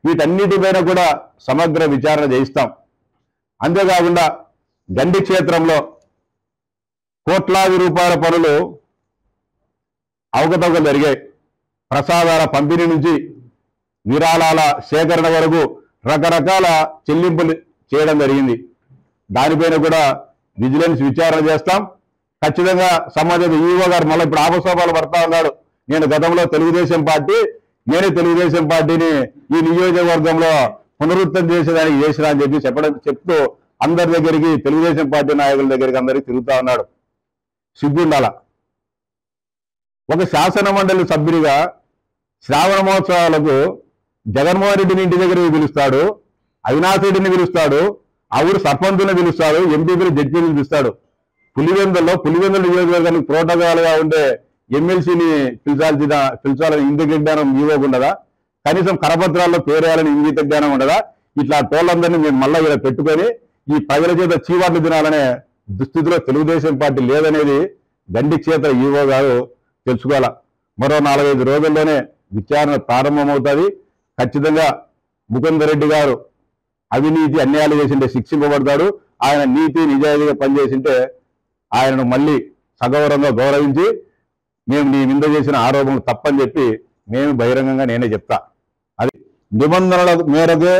వీటన్నిటిపైన కూడా సమగ్ర విచారణ చేయిస్తాం. అంతేకాకుండా గండి క్షేత్రంలో కోట్లాది రూపాయల పనులు అవకతవకలు జరిగాయి. ప్రసాదాల పంపిణీ నుంచి విరాళాల సేకరణ వరకు రకరకాల చెల్లింపులు చేయడం జరిగింది. దానిపైన కూడా విజిలెన్స్ విచారణ చేస్తాం. ఖచ్చితంగా సంబంధిత ఈవో గారు మళ్ళీ ఇప్పుడు ఆపసోపాలు పడతా ఉన్నాడు. నేనే తెలుగుదేశం పార్టీని ఈ నియోజకవర్గంలో పునరుద్ధరణ చేసేదానికి చేసినా అని చెప్పి చెప్తూ అందరి దగ్గరికి తెలుగుదేశం పార్టీ నాయకుల దగ్గరికి అందరికి తిరుగుతా ఉన్నాడు. సిగ్గుండాల. ఒక శాసన మండలి సభ్యుడిగా శ్రావణ మహోత్సవాలకు జగన్మోహన్ రెడ్డిని ఇంటి దగ్గరికి పిలుస్తాడు, అవినాష్ రెడ్డిని పిలుస్తాడు, ఆ ఊరు సర్పంచుని పిలుస్తాడు, ఎంపీలు జడ్జీని పిలుస్తాడు. పులివెందుల నియోజకవర్గానికి ప్రోటోకాల్ గా ఉండే ఎమ్మెల్సీని పిలిచాలని ఇంగిత జ్ఞానం ఇవ్వకుండదా? కనీసం కరపత్రాల్లో పేరేయాలని ఇంగిత జ్ఞానం ఉండదా? ఇట్లా టోళ్ళందరినీ మేము మళ్ళీ ఇలా పెట్టుకొని ఈ ప్రజల చేత చీవాట్లు తినాలనే దుస్థితిలో తెలుగుదేశం పార్టీ లేదనేది గండి క్షేత్ర ఈవో గారు తెలుసుకోవాల. మరో 4-5 రోజుల్లోనే విచారణ ప్రారంభమవుతుంది. ఖచ్చితంగా ముకుందర్ రెడ్డి గారు అవినీతి అన్యాయాలు చేసింటే శిక్షింపబడతాడు. ఆయన నీతి నిజాయితీగా పనిచేసింటే ఆయనను మళ్ళీ సగౌరవంగా గౌరవించి మేము నీ మీద చేసిన ఆరోపణలు తప్పని చెప్పి మేము బహిరంగంగా నేనే చెప్తా. అది నిబంధనల మేరకే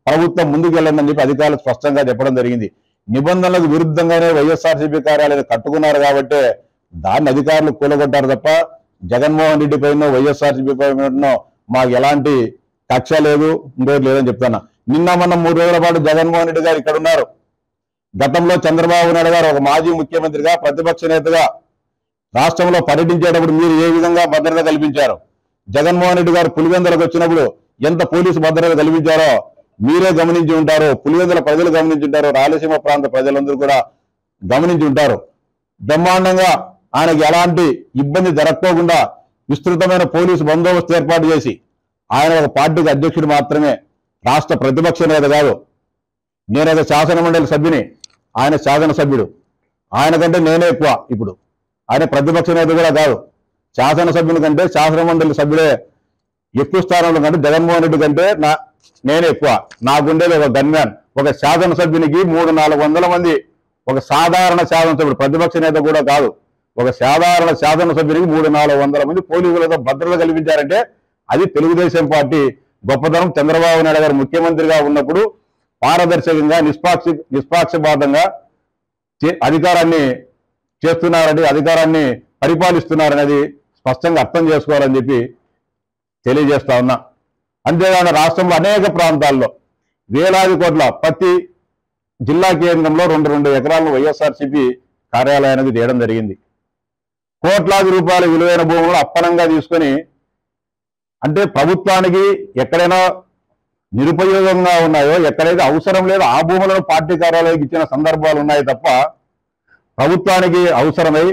ప్రభుత్వం ముందుకు వెళ్ళందని చెప్పి అధికారులు స్పష్టంగా చెప్పడం జరిగింది. నిబంధనలకు విరుద్ధంగానే వైఎస్ఆర్సీపీ కార్యాలయాన్ని కట్టుకున్నారు కాబట్టి దాన్ని అధికారులు కూలగొట్టారు తప్ప జగన్మోహన్ రెడ్డి పైన వైఎస్ఆర్సీపీ పైన మాకు ఎలాంటి కక్ష లేదు, ఇంకోటి లేదని చెప్తాను. నిన్న మొన్న 3 రోజుల పాటు జగన్మోహన్ రెడ్డి గారు ఇక్కడ ఉన్నారు. గతంలో చంద్రబాబు నాయుడు గారు ఒక మాజీ ముఖ్యమంత్రిగా ప్రతిపక్ష నేతగా రాష్ట్రంలో పర్యటించేటప్పుడు మీరు ఏ విధంగా భద్రత కల్పించారు? జగన్మోహన్ రెడ్డి గారు పులివెందులకు వచ్చినప్పుడు ఎంత పోలీసు భద్రత కల్పించారో మీరే గమనించి ఉంటారు, పులివెందుల ప్రజలు గమనించి ఉంటారు, రాయలసీమ ప్రాంత ప్రజలందరూ కూడా గమనించి ఉంటారు. బ్రహ్మాండంగా ఆయనకు ఎలాంటి ఇబ్బంది జరగకోకుండా విస్తృతమైన పోలీసు బందోబస్తు ఏర్పాటు చేసి, ఆయన ఒక పార్టీకి అధ్యక్షుడు మాత్రమే, రాష్ట్ర ప్రతిపక్ష నేత కాదు. నేనొక శాసనమండలి సభ్యుని, ఆయన శాసనసభ్యుడు. ఆయన కంటే నేనే ఎక్కువ. ఇప్పుడు ఆయన ప్రతిపక్ష నేత కూడా కాదు. శాసనసభ్యుని కంటే శాసనమండలి సభ్యుడే ఎక్కువ స్థానంలో కంటే జగన్మోహన్ రెడ్డి కంటే నేనే ఎక్కువ. నాకుండేది ఒక గన్మ్యాన్. ఒక శాసనసభ్యునికి 300-400 మంది, ఒక సాధారణ శాసనసభ్యుడు, ప్రతిపక్ష నేత కూడా కాదు, ఒక సాధారణ శాసనసభ్యునికి 300-400 మంది పోలీసులతో భద్రత కల్పించారంటే అది తెలుగుదేశం పార్టీ గొప్పతనం. చంద్రబాబు నాయుడు గారు ముఖ్యమంత్రిగా ఉన్నప్పుడు పారదర్శకంగా నిష్పాక్షపాతంగా అధికారాన్ని చేస్తున్నారని, అధికారాన్ని పరిపాలిస్తున్నారనేది స్పష్టంగా అర్థం చేసుకోవాలని చెప్పి తెలియజేస్తా ఉన్నా. అంతేగాని రాష్ట్రంలో అనేక ప్రాంతాల్లో వేలాది కోట్ల ప్రతి జిల్లా కేంద్రంలో 2 ఎకరాలను వైఎస్ఆర్సీపీ కార్యాలయానికి తీయడం జరిగింది. కోట్లాది రూపాయల విలువైన భూములు అప్పనంగా తీసుకొని, అంటే ప్రభుత్వానికి ఎక్కడైనా నిరుపయోగంగా ఉన్నాయో, ఎక్కడైతే అవసరం లేదో ఆ భూములను పార్టీ కార్యాలయానికి ఇచ్చిన సందర్భాలు ఉన్నాయి తప్ప ప్రభుత్వానికి అవసరమై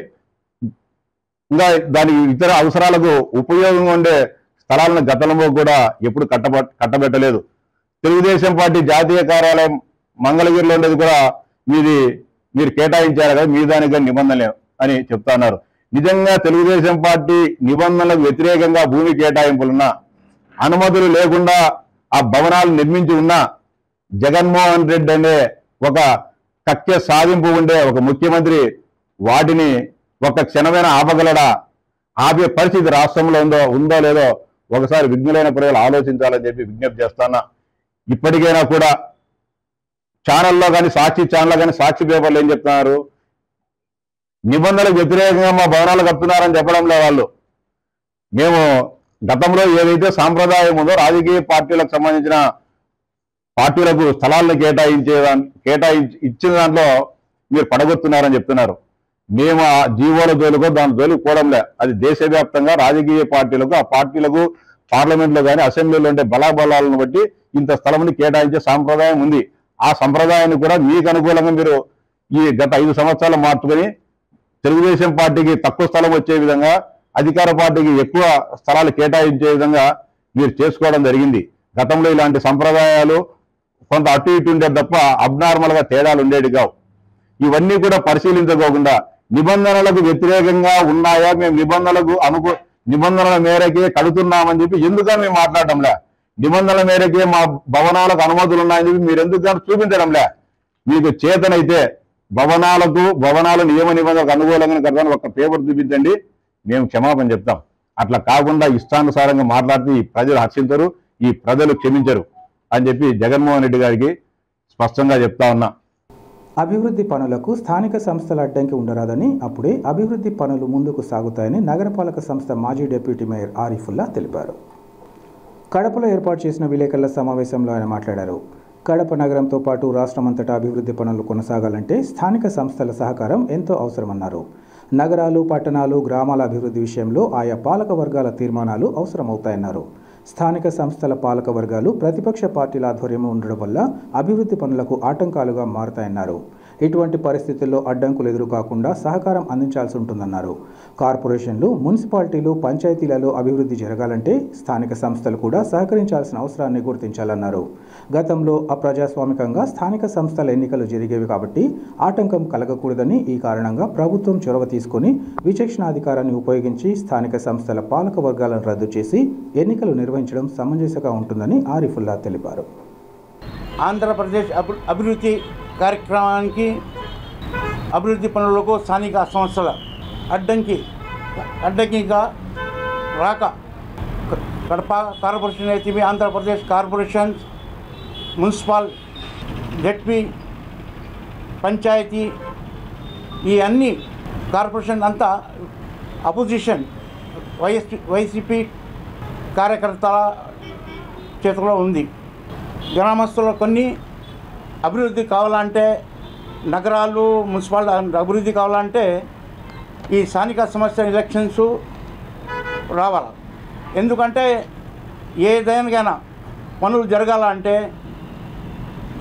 ఇంకా దానికి ఇతర అవసరాలకు ఉపయోగంగా ఉండే స్థలాలను గతంలో కూడా ఎప్పుడు కట్టబెట్టలేదు. తెలుగుదేశం పార్టీ జాతీయ కార్యాలయం మంగళగిరిలో ఉండేది కూడా మీరు కేటాయించారు కదా, మీ దానికి నిబంధనలు అని చెప్తా ఉన్నారు. నిజంగా తెలుగుదేశం పార్టీ నిబంధనలకు వ్యతిరేకంగా భూమి కేటాయింపులున్నా, అనుమతులు లేకుండా ఆ భవనాలు నిర్మించి ఉన్నా, జగన్మోహన్ రెడ్డి అనే ఒక కక్ష సాధింపు ఉండే ఒక ముఖ్యమంత్రి వాటిని ఒక క్షణమైన ఆపగలడా? ఆపే పరిస్థితి రాష్ట్రంలో ఉందో లేదో ఒకసారి విఘ్నులైన ప్రజలు ఆలోచించాలని చెప్పి విజ్ఞప్తి చేస్తానా. ఇప్పటికైనా కూడా ఛానల్లో కానీ, సాక్షి ఛానల్లో కానీ, సాక్షి పేపర్లు ఏం చెప్తున్నారు? నిబంధనలకు వ్యతిరేకంగా మా భవనాలు కడుతున్నారని చెప్పడం లేదు వాళ్ళు. మేము గతంలో ఏదైతే సాంప్రదాయం ఉందో రాజకీయ పార్టీలకు సంబంధించిన పార్టీలకు స్థలాలను ఇచ్చిన దాంట్లో మీరు పడగొడుతున్నారని చెప్తున్నారు. మేము ఆ జీవోల జోలుకో దాని జోలికి పోవడంలే. అది దేశవ్యాప్తంగా రాజకీయ పార్టీలకు, ఆ పార్టీలకు పార్లమెంట్లో కానీ అసెంబ్లీలో ఉండే బలాబలాలను బట్టి ఇంత స్థలంని కేటాయించే సాంప్రదాయం ఉంది. ఆ సంప్రదాయాన్ని కూడా మీకు అనుకూలంగా మీరు ఈ గత 5 సంవత్సరాలు మార్చుకొని తెలుగుదేశం పార్టీకి తక్కువ స్థలం వచ్చే విధంగా, అధికార పార్టీకి ఎక్కువ స్థలాలు కేటాయించే విధంగా మీరు చేసుకోవడం జరిగింది. గతంలో ఇలాంటి సంప్రదాయాలు కొంత అటు ఇటు ఉండేది తప్ప అబ్నార్మల్గా తేడాలు ఉండేవి కావు. ఇవన్నీ కూడా పరిశీలించుకోకుండా నిబంధనలకు వ్యతిరేకంగా ఉన్నాయా, మేము నిబంధనల మేరకే కడుతున్నామని చెప్పి ఎందుకని మేము మాట్లాడడంలే? నిబంధనల మేరకే మా భవనాలకు అనుమతులు ఉన్నాయని చెప్పి మీరు ఎందుకు చూపించడంలే? మీకు చేతనైతే భవనాల నియమ నిబంధనలకు అనుకూలంగా కడతాను ఒక పేపర్ చూపించండి, మేము క్షమాపణ చెప్తాం. అట్లా కాకుండా ఇష్టానుసారంగా మాట్లాడితే ఈ ప్రజలు హర్షించరు, ఈ ప్రజలు క్షమించరు అని చెప్పి జగన్మోహన్ రెడ్డి గారికి స్పష్టంగా చెప్తా ఉన్నా. అభివృద్ధి పనులకు స్థానిక సంస్థల అడ్డంకి ఉండరాదని, అప్పుడే అభివృద్ధి పనులు ముందుకు సాగుతాయని నగరపాలక సంస్థ మాజీ డిప్యూటీ మేయర్ ఆరిఫుల్లా తెలిపారు. కడపలో ఏర్పాటు చేసిన విలేకరుల సమావేశంలో ఆయన మాట్లాడారు. కడప నగరంతో పాటు రాష్ట్రమంతటా అభివృద్ధి పనులు కొనసాగాలంటే స్థానిక సంస్థల సహకారం ఎంతో అవసరమన్నారు. నగరాలు, పట్టణాలు, గ్రామాల అభివృద్ధి విషయంలో ఆయా పాలక వర్గాల తీర్మానాలు అవసరమవుతాయన్నారు. స్థానిక సంస్థల పాలక వర్గాలు ప్రతిపక్ష పార్టీల ఆధ్వర్యంలో ఉండడం వల్ల అభివృద్ధి పనులకు ఆటంకాలుగా మారతాయన్నారు. ఇటువంటి పరిస్థితుల్లో అడ్డంకులు ఎదురు కాకుండా సహకారం అందించాల్సి ఉంటుందన్నారు. కార్పొరేషన్లు, మున్సిపాలిటీలు, పంచాయతీలలో అభివృద్ధి జరగాలంటే స్థానిక సంస్థలు కూడా సహకరించాల్సిన అవసరాన్ని గుర్తించాలన్నారు. గతంలో అప్రజాస్వామికంగా స్థానిక సంస్థల ఎన్నికలు జరిగేవి కాబట్టి ఆటంకం కలగకూడదని, ఈ కారణంగా ప్రభుత్వం చొరవ తీసుకుని విచక్షణాధికారాన్ని ఉపయోగించి స్థానిక సంస్థల పాలక వర్గాలను రద్దు చేసి ఎన్నికలు నిర్వహించడం సమంజసంగా ఉంటుందని ఆరిఫుల్లా తెలిపారు. ఆంధ్రప్రదేశ్ అభివృద్ధి కార్యక్రమానికి, అభివృద్ధి పనులకు స్థానిక సంస్థల అడ్డంకిగా రాక కడప కార్పొరేషన్ అయితేమి, Andhra Pradesh corporation, municipal, ZP, panchayat, ఈ అన్ని కార్పొరేషన్ అంతా అపోజిషన్ వైసీపీ కార్యకర్తల చేతిలో ఉంది. గ్రామస్తులు కొన్ని అభివృద్ధి కావాలంటే, నగరాలు, మున్సిపాలిటీ అభివృద్ధి కావాలంటే ఈ స్థానిక సంస్థ ఎలక్షన్స్ రావాలి. ఎందుకంటే ఏదైనా పనులు జరగాలంటే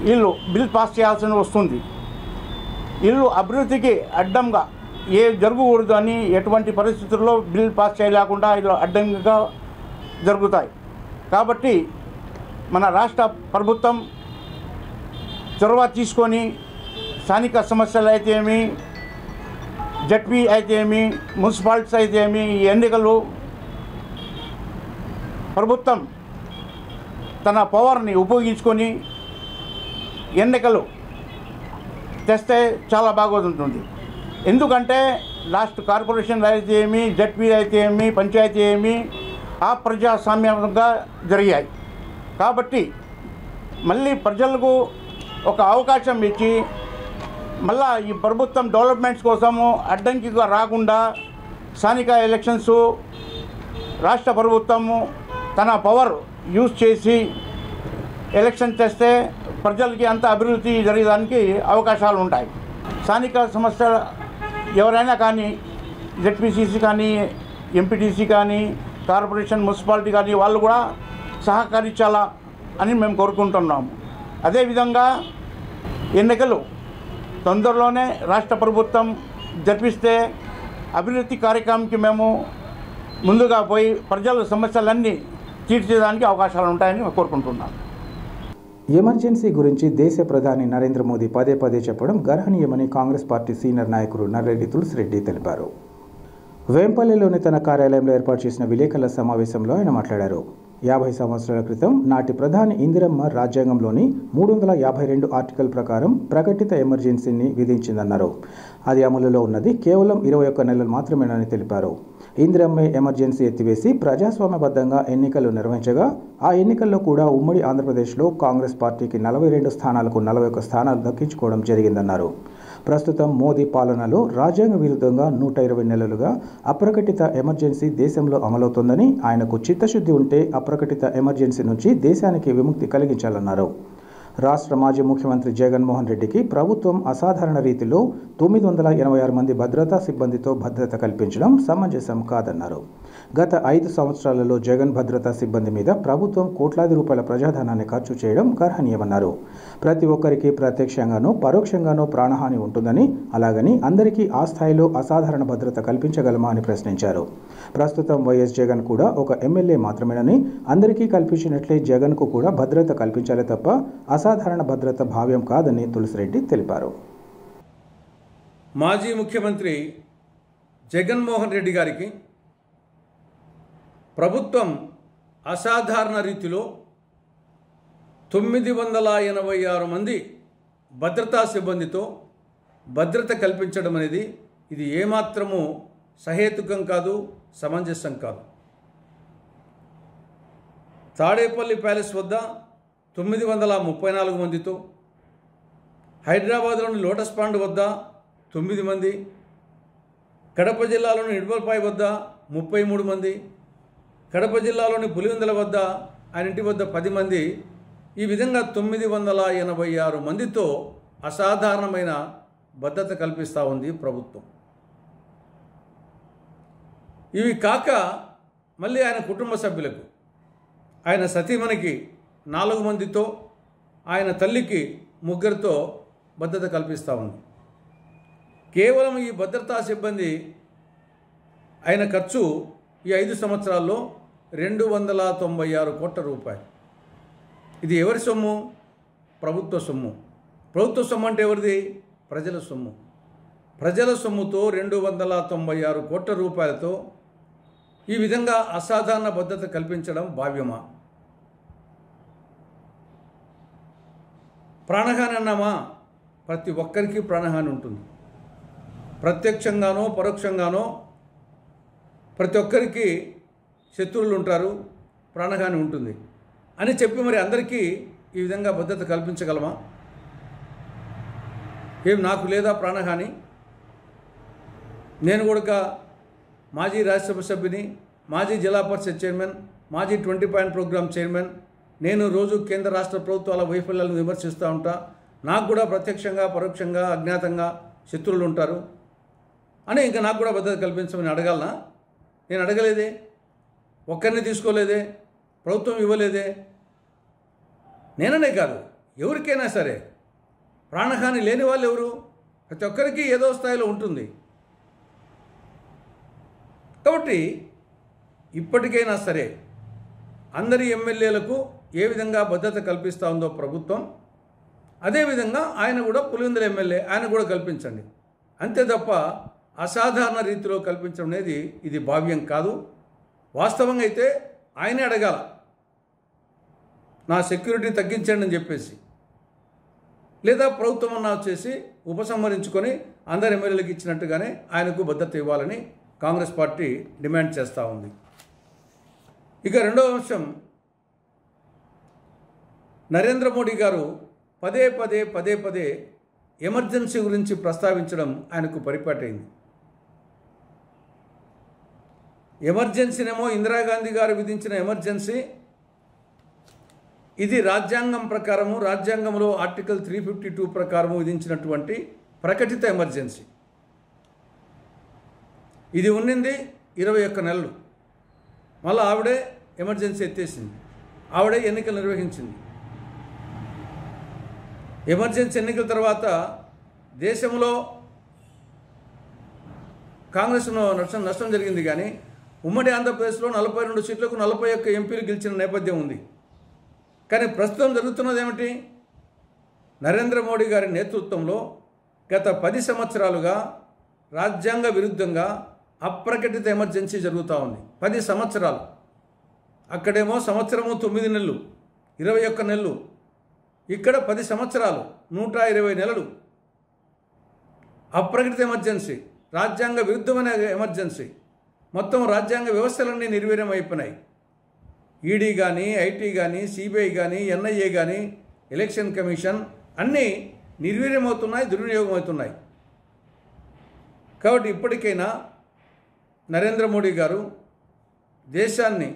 వీళ్ళు బిల్ పాస్ చేయాల్సి వస్తుంది. వీళ్ళు అభివృద్ధికి అడ్డంగా జరగకూడదు అని ఎటువంటి పరిస్థితుల్లో బిల్ పాస్ చేయలేకుండా వీళ్ళు అడ్డంగా జరుగుతాయి. కాబట్టి మన రాష్ట్ర ప్రభుత్వం చొరవ తీసుకొని స్థానిక సమస్యలు అయితే ఏమి, జడ్పీ అయితే ఏమి, మున్సిపాలిటీస్ అయితే ఏమి, ఈ ఎన్నికలు ప్రభుత్వం తన పవర్ని ఉపయోగించుకొని ఎన్నికలు తెస్తే చాలా బాగుంటుంది. ఎందుకంటే లాస్ట్ కార్పొరేషన్ అయితే ఏమి, జడ్పీ అయితే ఏమి, పంచాయతీ ఏమి అప్రజాస్వామ్యంగా జరిగాయి. కాబట్టి మళ్ళీ ప్రజలకు ఒక అవకాశం ఇచ్చి మళ్ళా ఈ ప్రభుత్వం డెవలప్మెంట్స్ కోసము అడ్డంకిగా రాకుండా స్థానిక ఎలక్షన్స్ రాష్ట్ర ప్రభుత్వము తన పవర్ యూజ్ చేసి ఎలక్షన్ చేస్తే ప్రజలకి అంత అభివృద్ధి జరగడానికి అవకాశాలు ఉంటాయి. స్థానిక సంస్థ ఎవరైనా కానీ, జెడ్పీసీసీ కానీ, ఎంపీటీసీ కానీ, కార్పొరేషన్, మున్సిపాలిటీ కానీ వాళ్ళు కూడా సహకరించాలా. అని మేము కోరుకుంటున్నాము. అదేవిధంగా ఎన్నికలు తొందరలోనే రాష్ట్ర ప్రభుత్వం జరిపిస్తే అభివృద్ధి కార్యక్రమానికి మేము ముందుగా పోయి ప్రజల సమస్యలన్నీ తీర్చేదానికి అవకాశాలు ఉంటాయని కోరుకుంటున్నాను. ఎమర్జెన్సీ గురించి దేశ ప్రధాని నరేంద్ర మోదీ పదే పదే చెప్పడం గర్హనీయమని కాంగ్రెస్ పార్టీ సీనియర్ నాయకుడు నర్రెడ్డి తులసిరెడ్డి తెలిపారు. వేంపల్లిలోని తన కార్యాలయంలో ఏర్పాటు చేసిన విలేకరుల సమావేశంలో ఆయన మాట్లాడారు. 50 సంవత్సరాల క్రితం నాటి ప్రధాని ఇందిరమ్మ రాజ్యాంగంలోని 352 ఆర్టికల్ ప్రకారం ప్రకటిత ఎమర్జెన్సీని విధించిందన్నారు. అది అమలులో ఉన్నది కేవలం 21 నెలలు మాత్రమేనని తెలిపారు. ఇందిరమ్మ ఎమర్జెన్సీ ఎత్తివేసి ప్రజాస్వామ్యబద్ధంగా ఎన్నికలు నిర్వహించగా ఆ ఎన్నికల్లో కూడా ఉమ్మడి ఆంధ్రప్రదేశ్లో కాంగ్రెస్ పార్టీకి 42 స్థానాలకు 41 స్థానాలు దక్కించుకోవడం జరిగిందన్నారు. ప్రస్తుతం మోదీ పాలనలో రాజ్యాంగ విరుద్ధంగా 120 నెలలుగా అప్రకటిత ఎమర్జెన్సీ దేశంలో అమలవుతోందని, ఆయనకు చిత్తశుద్ధి ఉంటే అప్రకటిత ఎమర్జెన్సీ నుంచి దేశానికి విముక్తి కలిగించాలన్నారు. రాష్ట్ర మాజీ ముఖ్యమంత్రి జగన్మోహన్ రెడ్డికి ప్రభుత్వం అసాధారణ రీతిలో 986 మంది భద్రతా సిబ్బందితో భద్రత కల్పించడం సమంజసం కాదన్నారు. గత 5 సంవత్సరాలలో జగన్ భద్రతా సిబ్బంది మీద ప్రభుత్వం కోట్లాది రూపాయల ప్రజాధనాన్ని ఖర్చు చేయడం గర్హనీయమన్నారు. ప్రతి ఒక్కరికి ప్రత్యక్షంగానో పరోక్షంగానో ప్రాణహాని ఉంటుందని, అలాగని అందరికీ ఆ స్థాయిలో అసాధారణ భద్రత కల్పించగలమా అని ప్రశ్నించారు. ప్రస్తుతం వైఎస్ జగన్ కూడా ఒక ఎమ్మెల్యే మాత్రమేనని, అందరికీ కల్పించినట్లే జగన్కు కూడా భద్రత కల్పించాలే తప్ప అసాధారణ భద్రత భావ్యం కాదని తులసిరెడ్డి తెలిపారు. మాజీ ముఖ్యమంత్రి జగన్మోహన్ రెడ్డి గారికి ప్రభుత్వం అసాధారణ రీతిలో 986 మంది భద్రతా సిబ్బందితో భద్రత కల్పించడం అనేది ఇది ఏమాత్రము సహేతుకం కాదు, సమంజసం కాదు. తాడేపల్లి ప్యాలెస్ వద్ద 934 మందితో, హైదరాబాద్లోని లోటస్ పాండ్ వద్ద 9 మంది, కడప జిల్లాలోని నిడ్మల్పాయ్ వద్ద 33 మంది, కడప జిల్లాలోని పులివెందుల వద్ద ఆయన ఇంటి వద్ద 10 మంది, ఈ విధంగా 986 మందితో అసాధారణమైన భద్రత కల్పిస్తూ ఉంది ప్రభుత్వం. ఇవి కాక మళ్ళీ ఆయన కుటుంబ సభ్యులకు, ఆయన సతీమణికి 4 మందితో, ఆయన తల్లికి 3 భద్రత కల్పిస్తూ ఉంది. కేవలం ఈ భద్రతా సిబ్బంది ఆయన ఖర్చు ఈ 5 సంవత్సరాల్లో 296 కోట్ల రూపాయలు. ఇది ఎవరి సొమ్ము? ప్రభుత్వ సొమ్ము. ప్రభుత్వ సొమ్ము అంటే ఎవరిది? ప్రజల సొమ్ము. ప్రజల సొమ్ముతో 296 కోట్ల రూపాయలతో ఈ విధంగా అసాధారణ భద్రత కల్పించడం భావ్యమా? ప్రాణహాని అన్నామా? ప్రతి ఒక్కరికి ప్రాణహాని ఉంటుంది. ప్రత్యక్షంగానో పరోక్షంగానో ప్రతి ఒక్కరికి శత్రువులు ఉంటారు, ప్రాణహాని ఉంటుంది అని చెప్పి మరి అందరికీ ఈ విధంగా భద్రత కల్పించగలమా? ఏం నాకు లేదా ప్రాణహాని? నేను కూడా మాజీ రాజ్యసభ సభ్యుని, మాజీ జిల్లా పరిషత్ చైర్మన్, మాజీ 20 పాయింట్ ప్రోగ్రామ్ చైర్మన్. నేను రోజు కేంద్ర రాష్ట్ర ప్రభుత్వాల వైఫల్యాలను విమర్శిస్తూ ఉంటా. నాకు కూడా ప్రత్యక్షంగా పరోక్షంగా అజ్ఞాతంగా శత్రువులు ఉంటారు అని ఇంకా నాకు కూడా భద్రత కల్పించమని అడగాలనా? నేను అడగలేదే, ఒక్కరిని తీసుకోలేదే, ప్రభుత్వం ఇవ్వలేదే. నేననే కాదు, ఎవరికైనా సరే ప్రాణహాని లేని వాళ్ళు ఎవరు? ప్రతి ఒక్కరికి ఏదో స్థాయిలో ఉంటుంది. కాబట్టి ఇప్పటికైనా సరే అందరి ఎమ్మెల్యేలకు ఏ విధంగా భద్రత కల్పిస్తూ ఉందో ప్రభుత్వం, అదేవిధంగా ఆయన కూడా పులివెందుల ఎమ్మెల్యే, ఆయన కూడా కల్పించండి. అంతే తప్ప అసాధారణ రీతిలో కల్పించడం అనేది ఇది భావ్యం కాదు. వాస్తవంగా అయితే ఆయనే అడగాల, నా సెక్యూరిటీ తగ్గించండి అని చెప్పేసి, లేదా ప్రభుత్వం అన్న వచ్చేసి ఉపసంహరించుకొని అందరి ఎమ్మెల్యేలకు ఇచ్చినట్టుగానే ఆయనకు భద్రత ఇవ్వాలని కాంగ్రెస్ పార్టీ డిమాండ్ చేస్తూ ఉంది. ఇక రెండవ అంశం, నరేంద్ర మోడీ గారు పదే పదే ఎమర్జెన్సీ గురించి ప్రస్తావించడం ఆయనకు పరిపాటైంది. ఎమర్జెన్సీనేమో ఇందిరాగాంధీ గారు విధించిన ఎమర్జెన్సీ, ఇది రాజ్యాంగం ప్రకారము, రాజ్యాంగంలో ఆర్టికల్ 352 ప్రకారము విధించినటువంటి ప్రకటిత ఎమర్జెన్సీ. ఇది ఉన్నింది 21 నెలలు. మళ్ళీ ఆవిడే ఎమర్జెన్సీ ఎత్తేసింది, ఆవిడే ఎన్నికలు నిర్వహించింది. ఎమర్జెన్సీ ఎన్నికల తర్వాత దేశంలో కాంగ్రెస్ను నష్టం జరిగింది, కానీ ఉమ్మడి ఆంధ్రప్రదేశ్లో 42 సీట్లకు 41 ఎంపీలు గెలిచిన నేపథ్యం ఉంది. కానీ ప్రస్తుతం జరుగుతున్నది ఏమిటి? నరేంద్ర మోడీ గారి నేతృత్వంలో గత 10 సంవత్సరాలుగా రాజ్యాంగ విరుద్ధంగా అప్రకటిత ఎమర్జెన్సీ జరుగుతూ ఉంది. 10 సంవత్సరాలు. అక్కడేమో సంవత్సరము 9 నెలలు, 21 నెలలు. ఇక్కడ 10 సంవత్సరాలు, 120 నెలలు అప్రకటిత ఎమర్జెన్సీ, రాజ్యాంగ విరుద్ధమైన ఎమర్జెన్సీ. మొత్తం రాజ్యాంగ వ్యవస్థలన్నీ నిర్వీర్యం అయిపోయినాయి. ఈడీ కానీ, ఐటీ కానీ, సిబిఐ కానీ, ఎన్ఐఏ కానీ, ఎలక్షన్ కమిషన్ అన్నీ నిర్వీర్యం అవుతున్నాయి, దుర్వినియోగం అవుతున్నాయి. కాబట్టి ఇప్పటికైనా నరేంద్ర మోడీ గారు దేశాన్ని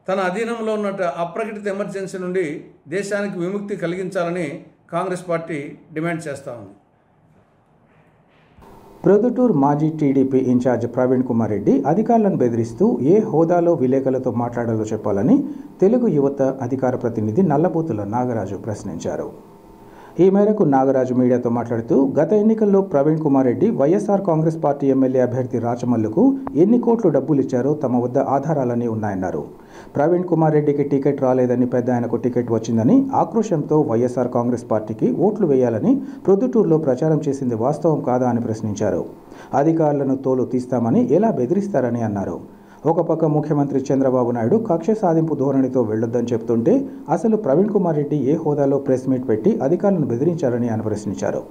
తన అధీనంలో ఉన్న అప్రకటిత ఎమర్జెన్సీ నుండి దేశానికి విముక్తి కలిగించాలని కాంగ్రెస్ పార్టీ డిమాండ్ చేస్తూ ఉంది. ప్రొద్దుటూరు మాజీ టీడీపీ ఇన్ఛార్జ్ ప్రవీణ్ కుమార్ రెడ్డి అధికారులను బెదిరిస్తూ ఏ హోదాలో విలేకరులతో మాట్లాడాలో చెప్పాలని తెలుగు యువత అధికార ప్రతినిధి నల్లబూతుల నాగరాజు ప్రశ్నించారు. ఈ మేరకు నాగరాజు మీడియాతో మాట్లాడుతూ గత ఎన్నికల్లో ప్రవీణ్ కుమార్ రెడ్డి వైఎస్ఆర్ కాంగ్రెస్ పార్టీ ఎమ్మెల్యే అభ్యర్థి రాచమల్లుకు ఎన్ని కోట్లు డబ్బులు ఇచ్చారో తమ వద్ద ఆధారాలన్నీ ఉన్నాయన్నారు. ప్రవీణ్ కుమార్ రెడ్డికి టికెట్ రాలేదని పెద్ద ఆయనకు టికెట్ వచ్చిందని ఆక్రోశంతో వైఎస్ఆర్ కాంగ్రెస్ పార్టీకి ఓట్లు వేయాలని ప్రొద్దుటూరులో ప్రచారం చేసింది వాస్తవం కాదా అని ప్రశ్నించారు. అధికారులను తోలు తీస్తామని ఎలా బెదిరిస్తారని అన్నారు. ఒక పక్క ముఖ్యమంత్రి చంద్రబాబు నాయుడు కక్ష సాధింపు ధోరణితో వెళ్లొద్దని చెప్తుంటే అసలు ప్రవీణ్ కుమార్ రెడ్డి ఏ హోదాలో ప్రెస్ మీట్ పెట్టి అధికారులను బెదిరించారని ఆయన ప్రశ్నించారు.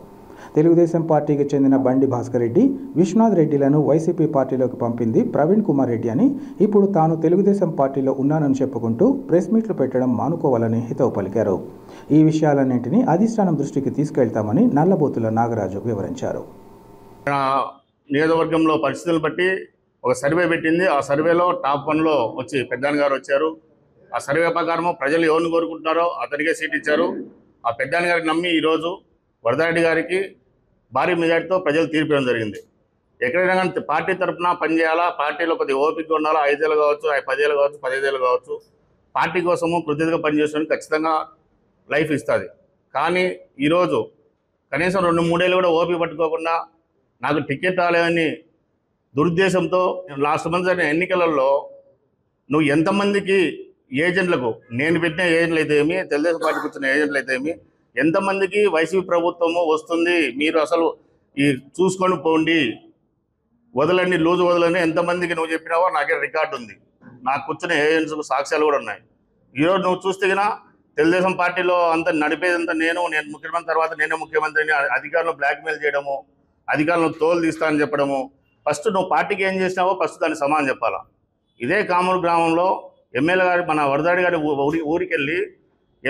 తెలుగుదేశం పార్టీకి చెందిన బండి భాస్కర్ రెడ్డి, విశ్వనాథ్ రెడ్డిలను వైసీపీ పార్టీలోకి పంపింది ప్రవీణ్ కుమార్ రెడ్డి అని, ఇప్పుడు తాను తెలుగుదేశం పార్టీలో ఉన్నానని చెప్పుకుంటూ ప్రెస్ మీట్లు పెట్టడం మానుకోవాలని హితవు పలికారు. ఈ విషయాలన్నింటినీ అధిష్టానం దృష్టికి తీసుకెళ్తామని నల్లబోతుల నాగరాజు వివరించారు. నియోజకవర్గంలో పరిస్థితులను బట్టి ఒక సర్వే పెట్టింది. ఆ సర్వేలో టాప్ 1లో వచ్చి పెద్దాయన గారు వచ్చారు. ఆ సర్వే ప్రకారం ప్రజలు ఎవరిని కోరుకుంటున్నారో అతనికే సీట్ ఇచ్చారు. ఆ పెద్దాయన గారికి నమ్మి ఈరోజు వరదారెడ్డి గారికి భారీ మెజార్టీతో ప్రజలు తీర్పివ్వడం జరిగింది. ఎక్కడైనా కానీ పార్టీ తరఫున పనిచేయాలా, పార్టీలో కొద్దిగా ఓపిక ఉండాలా, 5 ఏళ్ళు కావచ్చు, 10 ఏళ్ళు కావచ్చు, 15 ఏళ్ళు కావచ్చు, పార్టీ కోసము కృతజ్ఞతగా పనిచేసుకొని ఖచ్చితంగా లైఫ్ ఇస్తుంది. కానీ ఈరోజు కనీసం 2-3 ఏళ్ళు కూడా ఓపిక పట్టుకోకుండా నాకు టికెట్ రాలేదని దురుద్దేశంతో లాస్ట్ మంత్ జరిగిన ఎన్నికలలో నువ్వు ఎంతమందికి ఏజెంట్లకు, నేను పెట్టిన ఏజెంట్లు అయితే ఏమి, తెలుగుదేశం పార్టీకి వచ్చిన ఏజెంట్లు అయితే ఏమి, ఎంతమందికి వైసీపీ ప్రభుత్వము వస్తుంది, మీరు అసలు ఈ చూసుకొని పోండి, వదలండి, లూజు వదలని ఎంతమందికి నువ్వు చెప్పినావో నాకే రికార్డు ఉంది. నాకు కూర్చున్న ఏజెంట్స్కు సాక్ష్యాలు కూడా ఉన్నాయి. ఈరోజు నువ్వు చూస్తే కన్నా తెలుగుదేశం పార్టీలో అంత నడిపేదంతా నేను ముఖ్యమంత్రి తర్వాత నేనే ముఖ్యమంత్రిని అధికారులను బ్లాక్మెయిల్ చేయడము, అధికారులను తోలు తీస్తానని చెప్పడము. ఫస్ట్ నువ్వు పార్టీకి ఏం చేసినావో ఫస్ట్ దానికి సమానం చెప్పాలా. ఇదే కామూరు గ్రామంలో ఎమ్మెల్యే గారి మన వరదాడి గారి ఊరికి వెళ్ళి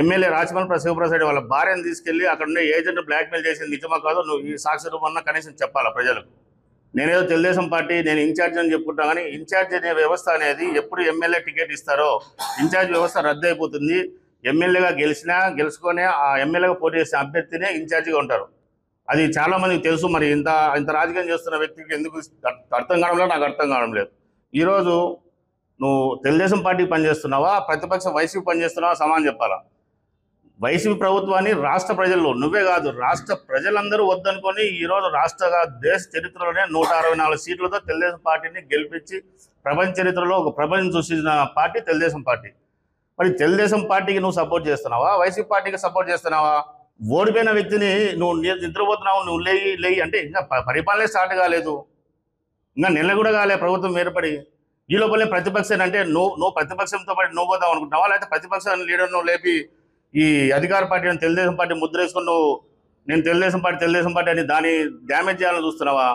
ఎమ్మెల్యే రాచమల్లి శివప్రసాద్ వాళ్ళ భార్యను తీసుకెళ్ళి అక్కడ ఉండే ఏజెంట్ బ్లాక్మెయిల్ చేసింది నిజమా కాదో నువ్వు ఈ సాక్షి రూపంలో కనీసం చెప్పాలా ప్రజలకు. నేనేదో తెలుగుదేశం పార్టీ నేను ఇన్ఛార్జ్ అని చెప్పుకుంటా, కానీ ఇన్ఛార్జ్ అనే వ్యవస్థ అనేది ఎప్పుడు ఎమ్మెల్యే టికెట్ ఇస్తారో ఇన్ఛార్జ్ వ్యవస్థ రద్దు అయిపోతుంది. ఎమ్మెల్యేగా గెలుచుకొని ఆ ఎమ్మెల్యేగా పోటీ చేసే అభ్యర్థినే ఇన్ఛార్జిగా ఉంటారు. అది చాలామందికి తెలుసు. మరి ఇంత రాజకీయం చేస్తున్న వ్యక్తికి ఎందుకు అర్థం కావడం లేదు, నాకు అర్థం కావడం లేదు. ఈరోజు నువ్వు తెలుగుదేశం పార్టీకి పనిచేస్తున్నావా, ప్రతిపక్ష వైసీపీ పనిచేస్తున్నావా సమానం చెప్పాలా. వైసీపీ ప్రభుత్వాన్ని రాష్ట్ర ప్రజలు, నువ్వే కాదు రాష్ట్ర ప్రజలందరూ వద్దనుకొని ఈరోజు దేశ చరిత్రలోనే 164 సీట్లతో తెలుగుదేశం పార్టీని గెలిపించి ప్రపంచ చరిత్రలో ఒక ప్రపంచం సృష్టించిన పార్టీ తెలుగుదేశం పార్టీ. మరి తెలుగుదేశం పార్టీకి నువ్వు సపోర్ట్ చేస్తున్నావా, వైసీపీ పార్టీకి సపోర్ట్ చేస్తున్నావా? ఓడిపోయిన వ్యక్తిని నువ్వు నిద్రపోతున్నావు, నువ్వు లేయి అంటే ఇంకా పరిపాలనే స్టార్ట్ కాలేదు, ఇంకా నెల కూడా కాలే ప్రభుత్వం ఏర్పడి. ఈ లోపలే ప్రతిపక్షం అంటే నువ్వు ప్రతిపక్షంతో పాటు నువ్వు పోదాం అనుకుంటున్నావా, లేకపోతే ప్రతిపక్ష లీడర్ నువ్వు లేపి ఈ అధికార పార్టీ తెలుగుదేశం పార్టీ ముద్ర వేసుకుని నువ్వు నేను తెలుగుదేశం పార్టీ అని దాన్ని డ్యామేజ్ చేయాలని చూస్తున్నావా?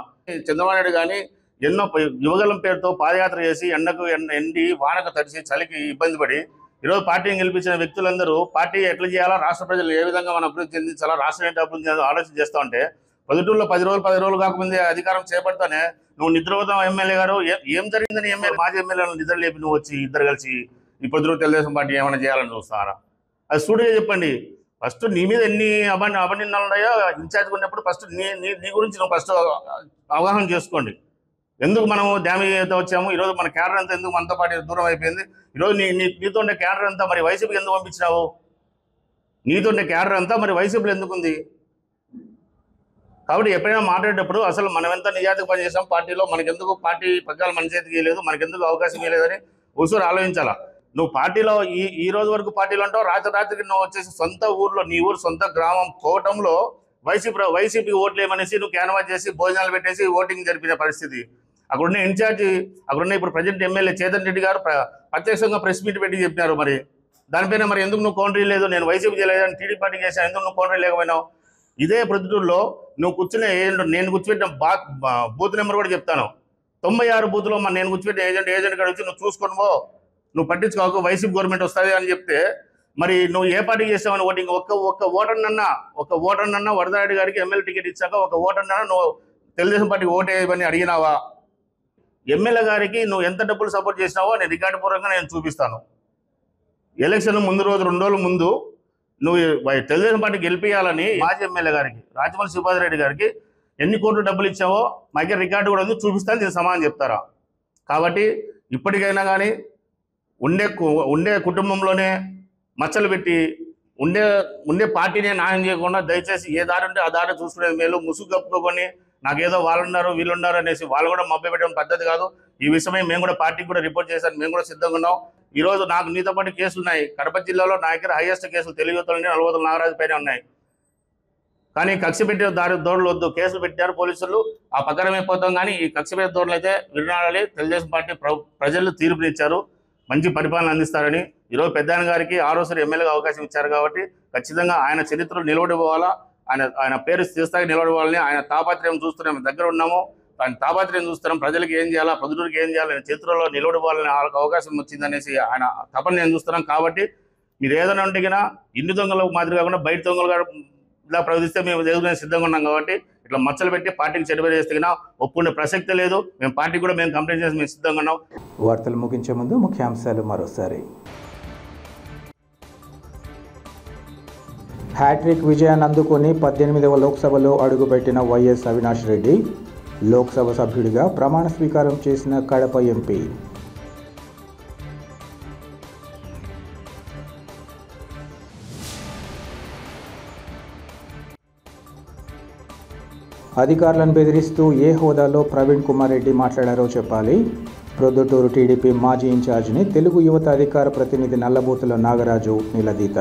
చంద్రబాబు నాయుడు కానీ ఎన్నో యువగలం పేరుతో పాదయాత్ర చేసి ఎండకు ఎండి వానకు తడిసి చలికి ఇబ్బంది పడి ఈరోజు పార్టీని గెలిపించిన వ్యక్తులందరూ పార్టీ ఎట్లా చేయాలా, రాష్ట్ర ప్రజలు ఏ విధంగా మనం అభివృద్ధి చెందించాలా, రాష్ట్రం ఏంటి అభివృద్ధి చేయాలో ఆలోచన చేస్తూ ఉంటే పొద్దుటూరులో 10 రోజులు కాకముందే అధికారం చేపడతానే నువ్వు నిద్రపోతాం ఎమ్మెల్యే గారు. ఏం జరిగిందని మాజీ ఎమ్మెల్యేలను నిద్ర లేపి నువ్వు వచ్చి ఇద్దరు కలిసి ఈ పొద్దుటూరు తెలుగుదేశం పార్టీ ఏమైనా చేయాలని చూస్తారా? అది సూటిగా చెప్పండి. ఫస్ట్ నీ మీద ఎన్ని అభినందనలు ఉన్నాయో ఇన్ఛార్జ్ ఉన్నప్పుడు ఫస్ట్ నీ గురించి నువ్వు ఫస్ట్ అవగాహన చేసుకోండి. ఎందుకు మనము డ్యామేజ్ వచ్చాము, ఈరోజు మన క్యాడర్ అంతా ఎందుకు మనతో పాటు దూరం అయిపోయింది, ఈరోజు నీతో ఉండే క్యాడర్ అంతా మరి వైసీపీకి ఎందుకు పంపించినావు? నీతో ఉండే క్యాడర్ అంతా మరి వైసీపీలో ఎందుకుంది? కాబట్టి ఎప్పుడైనా మాట్లాడేటప్పుడు అసలు మనం ఎంత నిజాయితీగా పనిచేసాం పార్టీలో, మనకెందుకు పార్టీ పగ్గాలు మన చేతికి ఇవ్వలేదు, మనకెందుకు అవకాశం ఇవ్వలేదని ఒకసారి ఆలోచించాలా. నువ్వు పార్టీలో ఈ రోజు వరకు పార్టీలో అంటావు, రాత్రికి నువ్వు వచ్చేసి సొంత ఊర్లో, నీ ఊరు సొంత గ్రామం కోవటంలో వైసీపీకి ఓట్లు ఏమనేసి నువ్వు క్యాన్వాస్ చేసి భోజనాలు పెట్టేసి ఓటింగ్ జరిపిన పరిస్థితి. అక్కడున్న ఇన్ఛార్జి, అక్కడున్న ఇప్పుడు ప్రజెంట్ ఎమ్మెల్యే చేతన్ రెడ్డి గారు ప్రత్యక్షంగా ప్రెస్ మీట్ పెట్టి చెప్పినారు. మరి దానిపైన మరి ఎందుకు నువ్వు కౌంటరీ లేదు, నేను వైసీపీ చేయలేదని టీడీపీ పార్టీ చేశాను, ఎందుకు నువ్వు కౌంటరీ లేకపోయినావు? ఇదే ప్రొద్దుటూరులో నువ్వు కూర్చునే ఏజెంట్, నేను కూర్చోబెట్టిన బూత్ నెంబర్ కూడా చెప్తాను, 96 బూత్లో నేను కూర్చోబెట్టిన ఏజెంట్ కాడ వచ్చి నువ్వు చూసుకోనువో, నువ్వు పట్టించుకోకు, వైసీపీ గవర్నమెంట్ వస్తుంది అని చెప్తే మరి నువ్వు ఏ పార్టీకి చేస్తావని ఓటింగ్? ఒక్క ఓటర్నన్నా వరదారెడ్డి గారికి ఎమ్మెల్యే టికెట్ ఇచ్చాక ఒక ఓటర్నన్నా నువ్వు తెలుగుదేశం పార్టీకి ఓటేయమని అడిగినావా? ఎమ్మెల్యే గారికి నువ్వు ఎంత డబ్బులు సపోర్ట్ చేసినావో నేను రికార్డు పూర్వకంగా నేను చూపిస్తాను. ఎలక్షన్ ముందు రోజు 2 రోజుల ముందు నువ్వు తెలుగుదేశం పార్టీకి గెలిపించాలని మాజీ ఎమ్మెల్యే గారికి రాజమౌళి సుభాష్ గారికి ఎన్ని కోట్లు డబ్బులు ఇచ్చావో మా దగ్గర రికార్డు కూడా ఉంది, చూపిస్తాను, దీనికి సమాధానం చెప్తారా? కాబట్టి ఇప్పటికైనా కానీ ఉండే కుటుంబంలోనే మచ్చలు పెట్టి ఉండే పార్టీనే న్యాయం చేయకుండా దయచేసి ఏ దారి ఉంటే ఆ దారి చూసుకునేది మేలు. ముసుగు కప్పుకొని నాకేదో వాళ్ళున్నారు వీళ్ళున్నారు అనేసి వాళ్ళు కూడా మభ్య పెట్టడం పద్ధతి కాదు. ఈ విషయమై మేము కూడా పార్టీకి కూడా రిపోర్ట్ చేశాను, మేము కూడా సిద్ధంగా ఉన్నాం. ఈరోజు నాకు నీతో పాటు కేసులు ఉన్నాయి. కడప జిల్లాలో నా దగ్గర హైయెస్ట్ కేసులు తెలుగుతోనే 40 నాగరాజు పైన ఉన్నాయి. కానీ కక్ష పెట్టే దోడులు వద్దు, కేసులు పెట్టారు పోలీసులు, ఆ పక్కనమైపోతాం. కానీ ఈ కక్ష పెట్టే దోడులు అయితే వినాలి. తెలుగుదేశం పార్టీ ప్రజలు తీర్పునిచ్చారు, మంచి పరిపాలన అందిస్తారని. ఈరోజు పెద్దాయన గారికి 6వ ఎమ్మెల్యేగా అవకాశం ఇచ్చారు కాబట్టి ఖచ్చితంగా ఆయన చరిత్రలో నిలబడిపోవాలా, ఆయన పేరు స్థిరస్థాయికి నిలబడిపోవాలని ఆయన తాపత్రయం చూస్తున్నాం, దగ్గర ఉన్నాము, ఆయన తాపత్రయం చూస్తున్నాం. ప్రజలకు ఏం చేయాలా, ప్రజలకు ఏం చేయాలి, చరిత్రలో నిలబడిపోవాలని వాళ్ళకి అవకాశం వచ్చిందనేసి ఆయన తపన నేను చూస్తున్నాం. కాబట్టి మీరు ఏదైనా ఉంటే కన్నా ఇంటి దొంగలకు మాదిరి కాకుండా బయట దొంగలు ఇలా ప్రవర్తిస్తే మేము ఎదుగునే సిద్ధంగా ఉన్నాం. కాబట్టి ఇట్లా మచ్చలు పెట్టి పార్టీకి చెడుపేరు చేస్తే కన్నా ఒప్పుకునే ప్రసక్తి లేదు. మేము పార్టీ కూడా మేము కంప్లైంట్ చేసి మేము సిద్ధంగా ఉన్నాం. వార్తలు ముగించే ముందు ముఖ్యాంశాలు మరోసారి. హ్యాట్రిక్ విజయాన్ని అందుకొని 18వ లోక్సభలో అడుగుపెట్టిన వైఎస్ అవినాష్ రెడ్డి లోక్సభ సభ్యుడిగా ప్రమాణ స్వీకారం చేసిన కడప ఎంపీ. అధికారులను బెదిరిస్తూ ఏ హోదాలో ప్రవీణ్ కుమార్ రెడ్డి మాట్లాడారో చెప్పాలి. ప్రొద్దుటూరు టీడీపీ మాజీ ఇన్ఛార్జిని తెలుగు యువత అధికార ప్రతినిధి నల్లబోతుల నాగరాజు నిలదీత.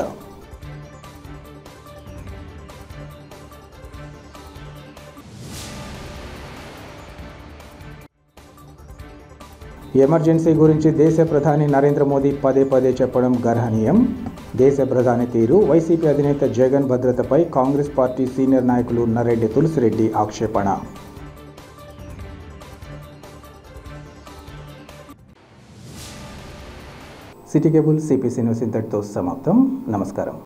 ఎమర్జెన్సీ గురించి దేశ ప్రధాని నరేంద్ర మోదీ పదే చెప్పడం గర్హనీయం. దేశ ప్రధాని తీరు వైసీపీ అధినేత జగన్ భద్రతపై కాంగ్రెస్ పార్టీ సీనియర్ నాయకులు నరెడ్డి తులసిరెడ్డి ఆక్షేపణ. సిటీ కేబుల్ సిపిసి న్యూస్ ఇంతటితో సమాప్తం. నమస్కారం.